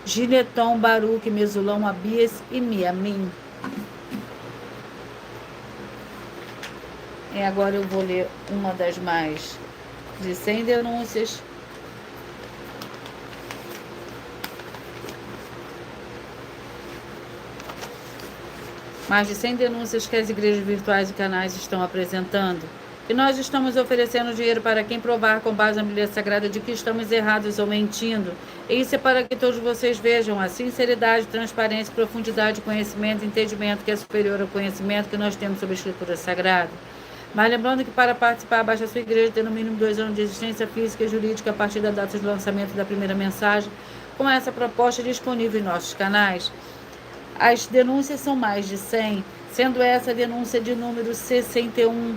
Gineton, Baruque, Mesulão, Abias e Miamim. E agora eu vou ler uma das mais de 100 denúncias. Mais de 100 denúncias que as igrejas virtuais e canais estão apresentando. E nós estamos oferecendo dinheiro para quem provar com base na Bíblia Sagrada de que estamos errados ou mentindo. E isso é para que todos vocês vejam a sinceridade, transparência, profundidade, conhecimento, entendimento que é superior ao conhecimento que nós temos sobre a Escritura Sagrada. Mas lembrando que para participar, basta a sua igreja ter no mínimo 2 anos de existência física e jurídica a partir da data de lançamento da primeira mensagem, com essa proposta disponível em nossos canais. As denúncias são mais de 100, sendo essa a denúncia de número 61,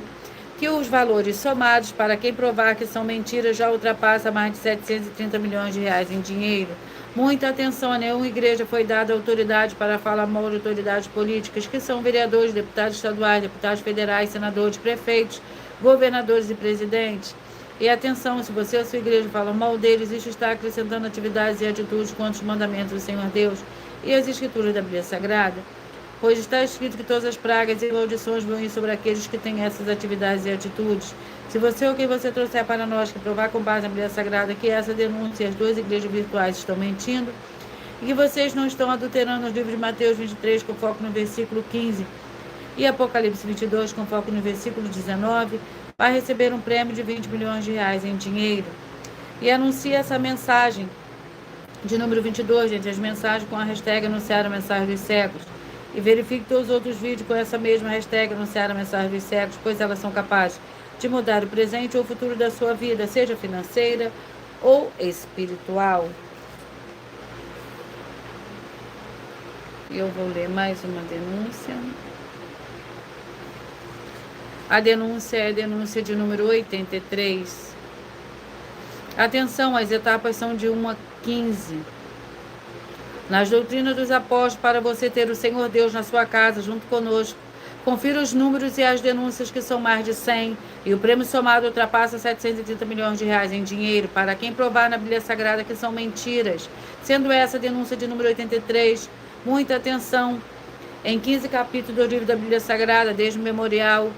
que os valores somados para quem provar que são mentiras já ultrapassa mais de 730 milhões de reais em dinheiro. Muita atenção, nenhuma igreja foi dada autoridade para falar mal de autoridades políticas, que são vereadores, deputados estaduais, deputados federais, senadores, prefeitos, governadores e presidentes. E atenção, se você ou a sua igreja falam mal deles, isso está acrescentando atividades e atitudes contra os mandamentos do Senhor Deus e as escrituras da Bíblia Sagrada. Pois está escrito que todas as pragas e maldições vão ir sobre aqueles que têm essas atividades e atitudes. Se você ou quem você trouxer para nós que provar com base na Bíblia Sagrada que essa denúncia e as duas igrejas virtuais estão mentindo, e que vocês não estão adulterando os livros de Mateus 23 com foco no versículo 15 e Apocalipse 22 com foco no versículo 19, vai receber um prêmio de 20 milhões de reais em dinheiro. E anuncie essa mensagem de número 22, gente, as mensagens com a hashtag anunciar a mensagem dos séculos. E verifique todos os outros vídeos com essa mesma hashtag anunciar a mensagem dos séculos, pois elas são capazes de mudar o presente ou o futuro da sua vida, seja financeira ou espiritual. E eu vou ler mais uma denúncia. A denúncia é a denúncia de número 83. Atenção, as etapas são de 1 a 15. Nas doutrinas dos apóstolos, para você ter o Senhor Deus na sua casa, junto conosco, confira os números e as denúncias que são mais de 100, e o prêmio somado ultrapassa 730 milhões de reais em dinheiro, para quem provar na Bíblia Sagrada que são mentiras. Sendo essa a denúncia de número 83, muita atenção, em 15 capítulos do livro da Bíblia Sagrada, desde o memorial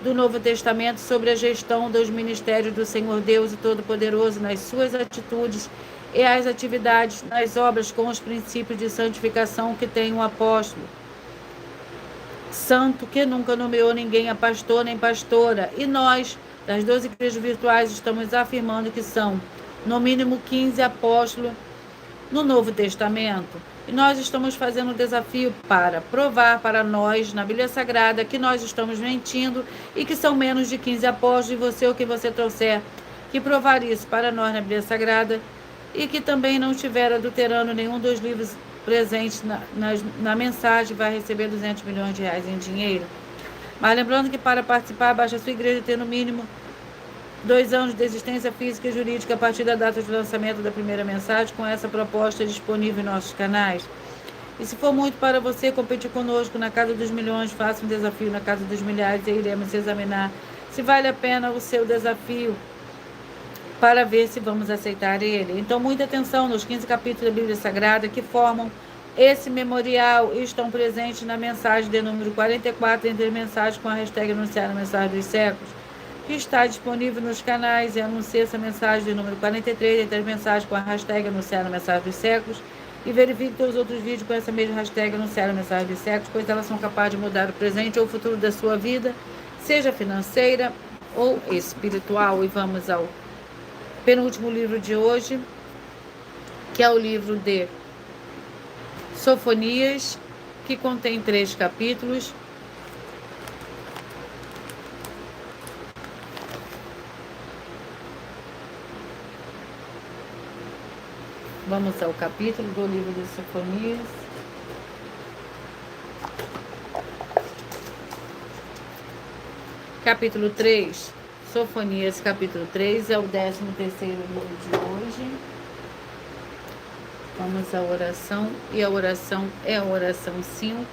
do Novo Testamento, sobre a gestão dos ministérios do Senhor Deus e Todo-Poderoso nas suas atitudes e as atividades nas obras com os princípios de santificação que tem um apóstolo santo que nunca nomeou ninguém a pastor nem pastora. E nós, das 12 igrejas virtuais, estamos afirmando que são, no mínimo, 15 apóstolos no Novo Testamento. E nós estamos fazendo um desafio para provar para nós, na Bíblia Sagrada, que nós estamos mentindo e que são menos de 15 apóstolos, e você ou quem você trouxer que provar isso para nós na Bíblia Sagrada, e que também não estiver adulterando nenhum dos livros presentes na mensagem, vai receber 200 milhões de reais em dinheiro. Mas lembrando que para participar, basta a sua igreja ter no mínimo 2 anos de existência física e jurídica a partir da data de lançamento da primeira mensagem, com essa proposta disponível em nossos canais. E se for muito para você competir conosco na Casa dos Milhões, faça um desafio na Casa dos Milhares e iremos examinar se vale a pena o seu desafio, para ver se vamos aceitar ele. Então, muita atenção nos 15 capítulos da Bíblia Sagrada que formam esse memorial e estão presentes na mensagem de número 44, entre as mensagens com a hashtag anunciar a mensagem dos séculos, que está disponível nos canais, e anuncie essa mensagem de número 43, entre as mensagens com a hashtag anunciar a mensagem dos séculos, e verifique todos os outros vídeos com essa mesma hashtag anunciar a mensagem dos séculos, pois elas são capazes de mudar o presente ou o futuro da sua vida, seja financeira ou espiritual. E vamos ao penúltimo livro de hoje, que é o livro de Sofonias, que contém 3 capítulos. Vamos ao capítulo do livro de Sofonias. Capítulo 3. Sofonias, capítulo 3, é o 13º livro de hoje. Vamos à oração, e a oração é a oração 5.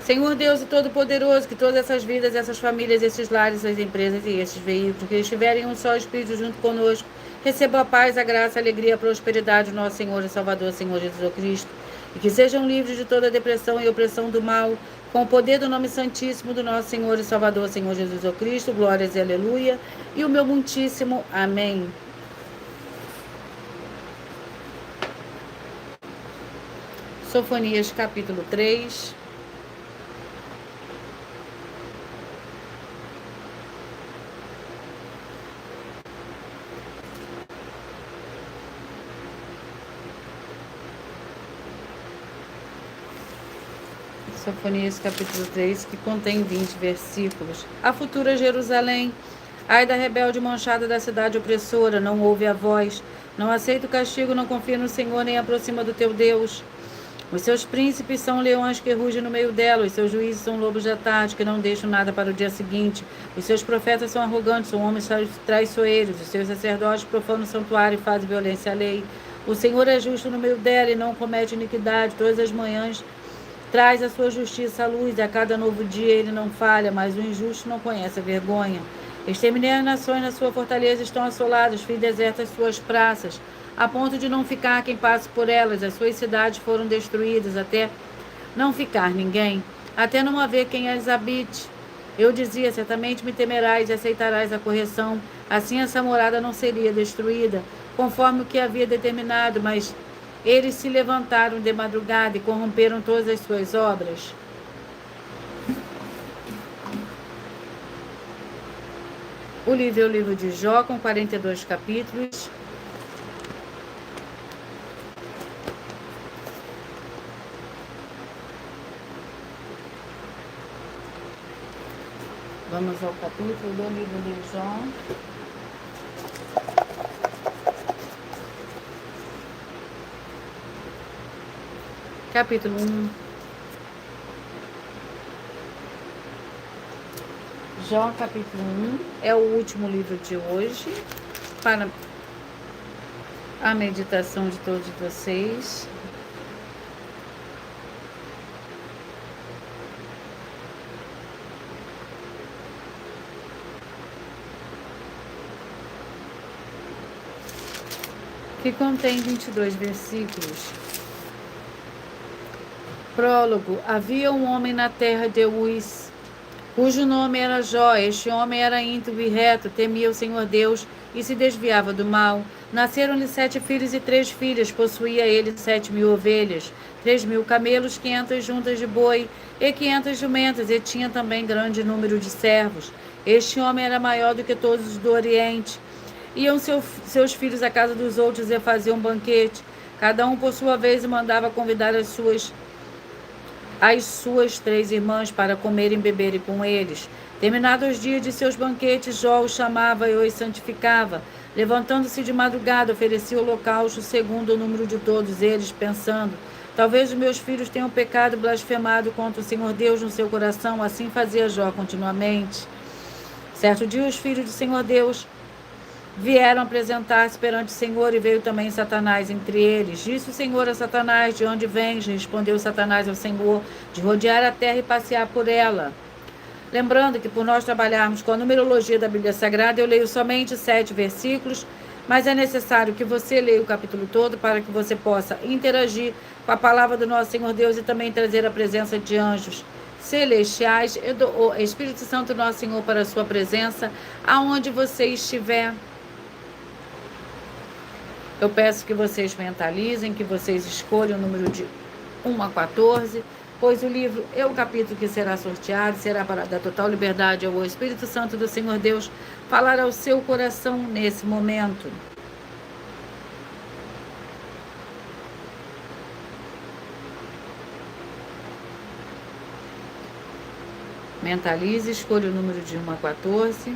Senhor Deus e Todo-Poderoso, que todas essas vidas, essas famílias, esses lares, essas empresas e esses veículos, que estiverem um só Espírito junto conosco, recebam a paz, a graça, a alegria, a prosperidade do nosso Senhor e Salvador, Senhor Jesus Cristo. E que sejam livres de toda depressão e opressão do mal, com o poder do nome santíssimo do nosso Senhor e Salvador, Senhor Jesus Cristo. Glórias e aleluia. E o meu muitíssimo amém. Sofonias, capítulo 3. Sofonias, capítulo 3, que contém 20 versículos. A futura Jerusalém, ai da rebelde manchada da cidade opressora, não ouve a voz, não aceita o castigo, não confia no Senhor, nem aproxima do teu Deus. Os seus príncipes são leões que rugem no meio dela, os seus juízes são lobos da tarde, que não deixam nada para o dia seguinte. Os seus profetas são arrogantes, são homens traiçoeiros, os seus sacerdotes profanam o santuário e fazem violência à lei. O Senhor é justo no meio dela e não comete iniquidade, todas as manhãs Traz a sua justiça à luz, e a cada novo dia ele não falha, mas o injusto não conhece a vergonha. Exterminei as nações na sua fortaleza, estão assoladas, fiz desertas suas praças, a ponto de não ficar quem passe por elas. As suas cidades foram destruídas, até não ficar ninguém, até não haver quem as habite. Eu dizia, certamente me temerás e aceitarás a correção, assim essa morada não seria destruída, conforme o que havia determinado, mas eles se levantaram de madrugada e corromperam todas as suas obras. O livro é o livro de Jó, com 42 capítulos. Vamos ao capítulo do livro de Jó. Capítulo 1. Jó, capítulo 1, é o último livro de hoje, para a meditação de todos vocês. Que contém 22 versículos. Prólogo. Havia um homem na terra de Uz, cujo nome era Jó. Este homem era íntegro e reto, temia o Senhor Deus e se desviava do mal. Nasceram-lhe 7 filhos e 3 filhas. Possuía ele 7.000 ovelhas, 3.000 camelos, 500 juntas de boi e 500 jumentas, e tinha também grande número de servos. Este homem era maior do que todos os do Oriente. Iam seus filhos à casa dos outros e faziam banquete. Cada um por sua vez mandava convidar as suas 3 irmãs para comerem e beberem com eles. Terminados os dias de seus banquetes, Jó os chamava e os santificava. Levantando-se de madrugada, oferecia holocausto segundo o número de todos eles, pensando: talvez os meus filhos tenham pecado e blasfemado contra o Senhor Deus no seu coração. Assim fazia Jó continuamente. Certo dia, os filhos do Senhor Deus vieram apresentar-se perante o Senhor, e veio também Satanás entre eles. Disse o Senhor a Satanás: de onde vens? Respondeu Satanás ao Senhor: de rodear a terra e passear por ela. Lembrando que, por nós trabalharmos com a numerologia da Bíblia Sagrada, eu leio somente 7 versículos, mas é necessário que você leia o capítulo todo para que você possa interagir com a palavra do nosso Senhor Deus e também trazer a presença de anjos celestiais e do Espírito Santo nosso Senhor para a sua presença, aonde você estiver. Eu peço que vocês mentalizem, que vocês escolham o número de 1 a 14, pois o livro é o capítulo que será sorteado, será para dar total liberdade ao Espírito Santo do Senhor Deus falar ao seu coração nesse momento. Mentalize, escolha o número de 1 a 14.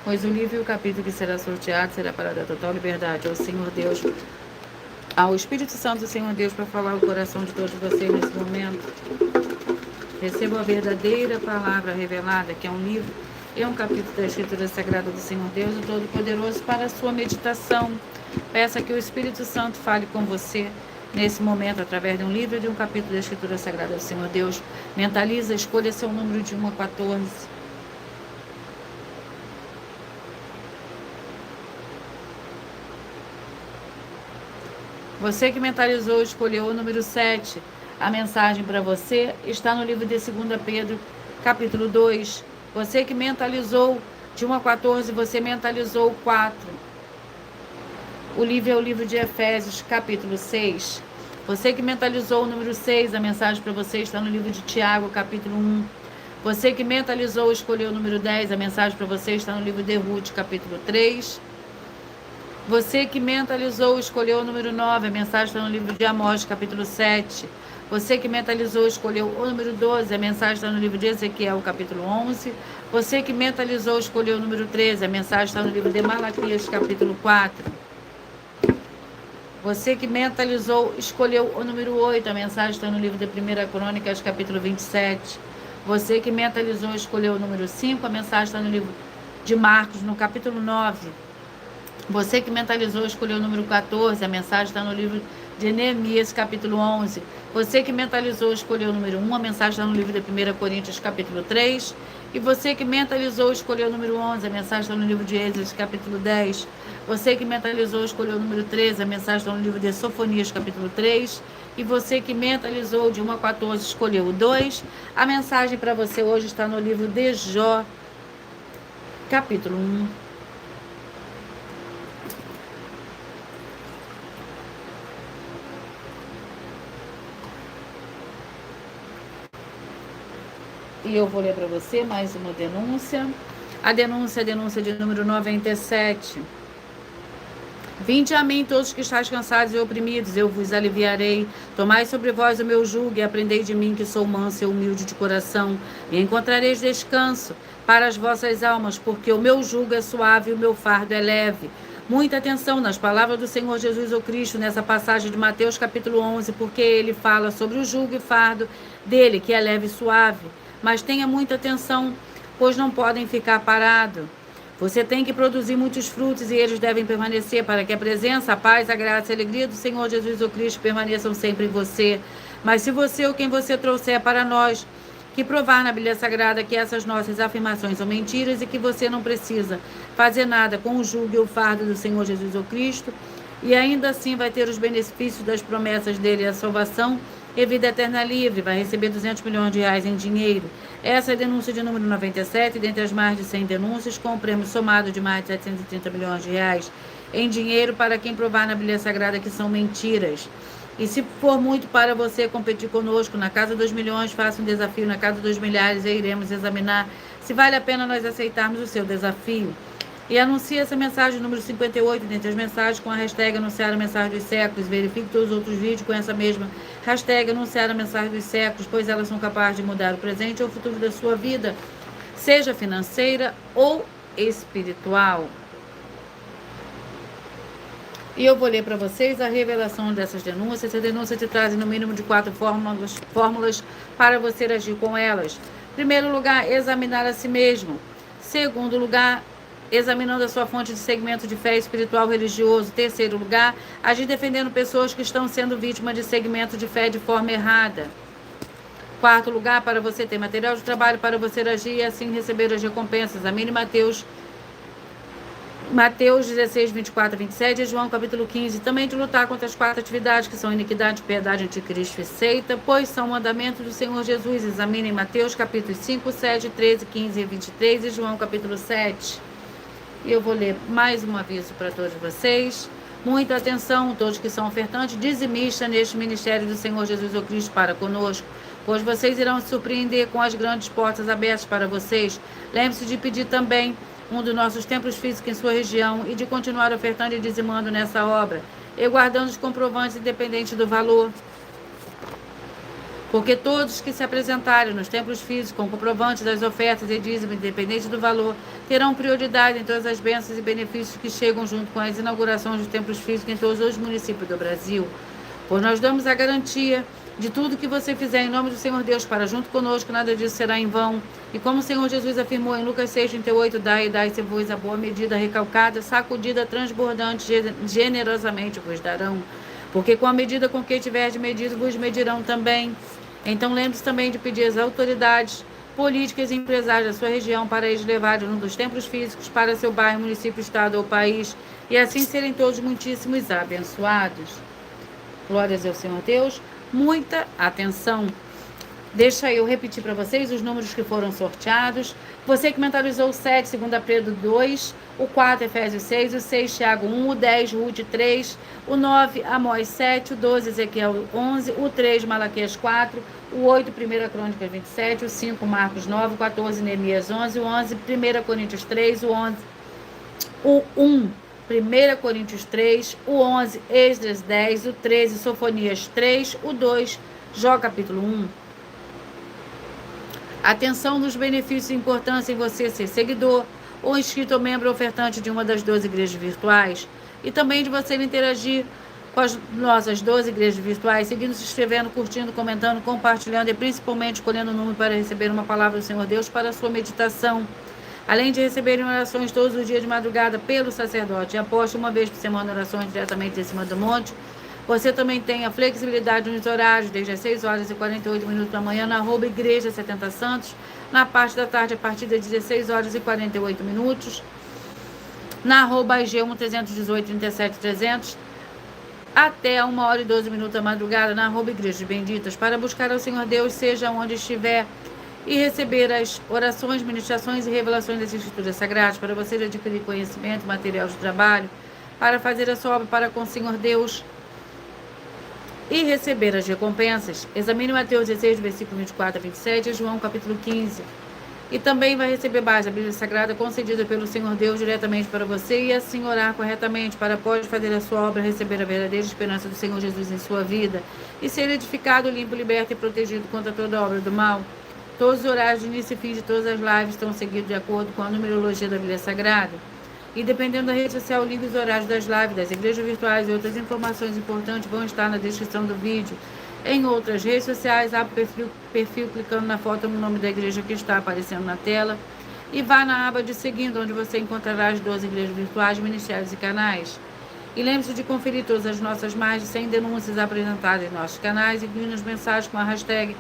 Pois o livro e o capítulo que será sorteado será para dar total liberdade ao Senhor Deus, ao Espírito Santo do Senhor Deus, para falar o coração de todos vocês nesse momento. Receba a verdadeira palavra revelada, que é um livro e um capítulo da Escritura Sagrada do Senhor Deus, o Todo-Poderoso, para a sua meditação. Peça que o Espírito Santo fale com você nesse momento, através de um livro e de um capítulo da Escritura Sagrada do Senhor Deus. Mentaliza, escolha seu número de 1 a 14. Você que mentalizou, escolheu o número 7. A mensagem para você está no livro de 2 Pedro, capítulo 2. Você que mentalizou de 1 a 14, você mentalizou 4. O livro é o livro de Efésios, capítulo 6. Você que mentalizou o número 6, a mensagem para você está no livro de Tiago, capítulo 1. Você que mentalizou, escolheu o número 10, a mensagem para você está no livro de Ruth, capítulo 3. Você que mentalizou, escolheu o número 9, a mensagem está no livro de Amós, capítulo 7. Você que mentalizou, escolheu o número 12, a mensagem está no livro de Ezequiel, capítulo 11. Você que mentalizou, escolheu o número 13, a mensagem está no livro de Malaquias, capítulo 4. Você que mentalizou, escolheu o número 8, a mensagem está no livro de 1 Crônicas, capítulo 27. Você que mentalizou, escolheu o número 5, a mensagem está no livro de Marcos, no capítulo 9. Você que mentalizou, escolheu o número 14, a mensagem está no livro de Neemias, capítulo 11. Você que mentalizou, escolheu o número 1, a mensagem está no livro de 1 Coríntios, capítulo 3. E você que mentalizou, escolheu o número 11, a mensagem está no livro de Êxodo, capítulo 10. Você que mentalizou, escolheu o número 13, a mensagem está no livro de Sofonias, capítulo 3. E você que mentalizou de 1 a 14, escolheu o 2. A mensagem para você hoje está no livro de Jó, capítulo 1. E eu vou ler para você mais uma denúncia. A denúncia de número 97. Vinde a mim todos que estáis cansados e oprimidos, eu vos aliviarei. Tomai sobre vós o meu jugo e aprendei de mim, que sou manso e humilde de coração, e encontrareis descanso para as vossas almas, porque o meu jugo é suave e o meu fardo é leve. Muita atenção nas palavras do Senhor Jesus o Cristo, nessa passagem de Mateus capítulo 11, porque ele fala sobre o jugo e fardo dele, que é leve e suave. Mas tenha muita atenção, pois não podem ficar parados. Você tem que produzir muitos frutos e eles devem permanecer para que a presença, a paz, a graça e a alegria do Senhor Jesus o Cristo permaneçam sempre em você. Mas se você ou quem você trouxer para nós, que provar na Bíblia Sagrada que essas nossas afirmações são mentiras e que você não precisa fazer nada com o jugo e o fardo do Senhor Jesus o Cristo, e ainda assim vai ter os benefícios das promessas dele, a salvação e vida eterna livre, vai receber 200 milhões de reais em dinheiro. Essa é a denúncia de número 97, dentre as mais de 100 denúncias, com um prêmio somado de mais de 730 milhões de reais em dinheiro para quem provar na Bíblia Sagrada que são mentiras. E se for muito para você competir conosco na Casa dos Milhões, faça um desafio na Casa dos Milhares e iremos examinar se vale a pena nós aceitarmos o seu desafio. E anuncie essa mensagem número 58 dentre as mensagens com a hashtag anunciar a mensagem dos séculos. Verifique todos os outros vídeos com essa mesma hashtag anunciar a mensagem dos séculos, pois elas são capazes de mudar o presente ou o futuro da sua vida, seja financeira ou espiritual. E eu vou ler para vocês a revelação dessas denúncias. Essa denúncia te traz no mínimo de 4 fórmulas para você agir com elas. Primeiro lugar, examinar a si mesmo. Segundo lugar, examinando a sua fonte de segmento de fé espiritual religioso. Terceiro lugar, agir defendendo pessoas que estão sendo vítimas de segmento de fé de forma errada. Quarto lugar, para você ter material de trabalho para você agir e assim receber as recompensas. Examine Mateus 16, 24 a 27 e João capítulo 15. Também de lutar contra as 4 atividades que são iniquidade, piedade, anticristo e seita, pois são mandamentos do Senhor Jesus. Examine Mateus capítulos 5, 7, 13, 15 e 23 e João capítulo 7. E eu vou ler mais um aviso para todos vocês. Muita atenção, todos que são ofertantes, dizimistas neste ministério do Senhor Jesus o Cristo para conosco, pois vocês irão se surpreender com as grandes portas abertas para vocês. Lembre-se de pedir também um dos nossos templos físicos em sua região e de continuar ofertando e dizimando nessa obra, e guardando os comprovantes independente do valor. Porque todos que se apresentarem nos templos físicos com comprovantes das ofertas e dízimo independente do valor terão prioridade em todas as bênçãos e benefícios que chegam junto com as inaugurações dos templos físicos em todos os municípios do Brasil. Pois nós damos a garantia de tudo que você fizer em nome do Senhor Deus para junto conosco, nada disso será em vão. E como o Senhor Jesus afirmou em Lucas 6,38, dai-se-vos a boa medida, recalcada, sacudida, transbordante, generosamente vos darão. Porque com a medida com que tiverdes medido, vos medirão também. Então lembre-se também de pedir às autoridades políticas e empresários da sua região para eles levarem um dos templos físicos para seu bairro, município, estado ou país, e assim serem todos muitíssimos abençoados. Glórias ao Senhor Deus. Muita atenção. Deixa eu repetir para vocês os números que foram sorteados. Você que mentalizou o 7, 2 Pedro 2, o 4, Efésios 6, o 6, Tiago 1, o 10, Ruth 3, o 9, Amós 7, o 12, Ezequiel 11, o 3, Malaquias 4, o 8, 1 Crônicas 27, o 5, Marcos 9, o 14, Neemias 11, o 11, 1 Coríntios 3, o 11, o 1, 1 Coríntios 3, o 11, Esdras 10, o 13, Sofonias 3, o 2, Jó capítulo 1. Atenção nos benefícios e importância em você ser seguidor ou inscrito ou membro ofertante de uma das 12 igrejas virtuais, e também de você interagir com as nossas 12 igrejas virtuais, seguindo, se inscrevendo, curtindo, comentando, compartilhando e principalmente escolhendo o número para receber uma palavra do Senhor Deus para a sua meditação. além de receberem orações todos os dias de madrugada pelo sacerdote e apóstolo, uma vez por semana, orações diretamente em cima do monte. Você também tem a flexibilidade nos horários, desde as 6 horas e 48 minutos da manhã, na @Igreja 70 Santos, na parte da tarde, a partir das 16 horas e 48 minutos, na @IG 1318 37 300, até 1 hora e 12 minutos da madrugada, na @Igrejas Benditas, para buscar ao Senhor Deus, seja onde estiver, e receber as orações, ministrações e revelações das Escrituras Sagradas, para você adquirir conhecimento, material de trabalho, para fazer a sua obra para com o Senhor Deus e receber as recompensas. Examine Mateus 16, versículo 24 a 27, e João capítulo 15. E também vai receber base a Bíblia Sagrada concedida pelo Senhor Deus diretamente para você, e assim orar corretamente para, após fazer a sua obra, receber a verdadeira esperança do Senhor Jesus em sua vida e ser edificado, limpo, liberto e protegido contra toda obra do mal. Todos os horários de início e fim de todas as lives estão seguidos de acordo com a numerologia da Bíblia Sagrada. E dependendo da rede social, o link dos horários das lives, das igrejas virtuais e outras informações importantes vão estar na descrição do vídeo. Em outras redes sociais, abre o perfil clicando na foto no nome da igreja que está aparecendo na tela e vá na aba de seguindo, onde você encontrará as 12 igrejas virtuais, ministérios e canais. E lembre-se de conferir todas as nossas mais de 100 denúncias apresentadas em nossos canais, incluindo as mensagens com a hashtag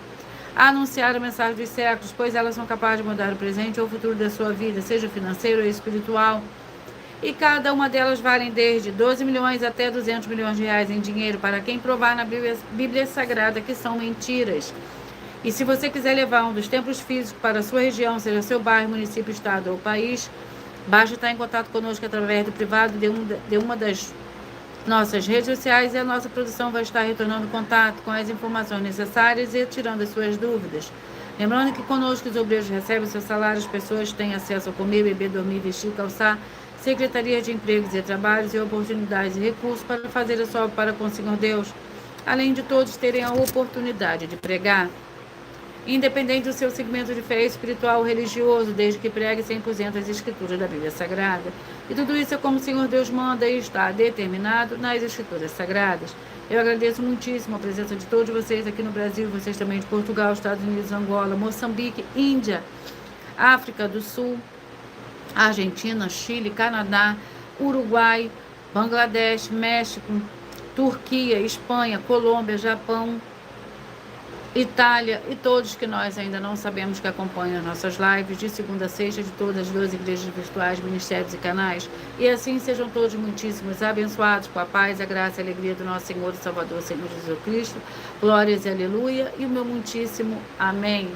anunciar a mensagem dos séculos, pois elas são capazes de mudar o presente ou o futuro da sua vida, seja financeiro ou espiritual. E cada uma delas valem desde 12 milhões até 200 milhões de reais em dinheiro para quem provar na Bíblia Sagrada que são mentiras. E se você quiser levar um dos templos físicos para a sua região, seja seu bairro, município, estado ou país, basta estar em contato conosco através do privado de uma das nossas redes sociais, e a nossa produção vai estar retornando contato com as informações necessárias e tirando as suas dúvidas. Lembrando que conosco os obreiros recebem seus salários, as pessoas têm acesso a comer, beber, dormir, vestir, calçar, Secretaria de Empregos e Trabalhos e oportunidades e recursos para fazer a sua obra para com o Senhor Deus, além de todos terem a oportunidade de pregar. Independente do seu segmento de fé espiritual ou religioso, desde que pregue 100% as Escrituras da Bíblia Sagrada. E tudo isso é como o Senhor Deus manda e está determinado nas Escrituras Sagradas. Eu agradeço muitíssimo a presença de todos vocês aqui no Brasil, vocês também de Portugal, Estados Unidos, Angola, Moçambique, Índia, África do Sul, Argentina, Chile, Canadá, Uruguai, Bangladesh, México, Turquia, Espanha, Colômbia, Japão, Itália e todos que nós ainda não sabemos que acompanham as nossas lives de segunda a sexta de todas as 12 igrejas virtuais, ministérios e canais. E assim sejam todos muitíssimos abençoados com a paz, a graça e a alegria do nosso Senhor e Salvador, Senhor Jesus Cristo. Glórias e aleluia. E o meu muitíssimo amém.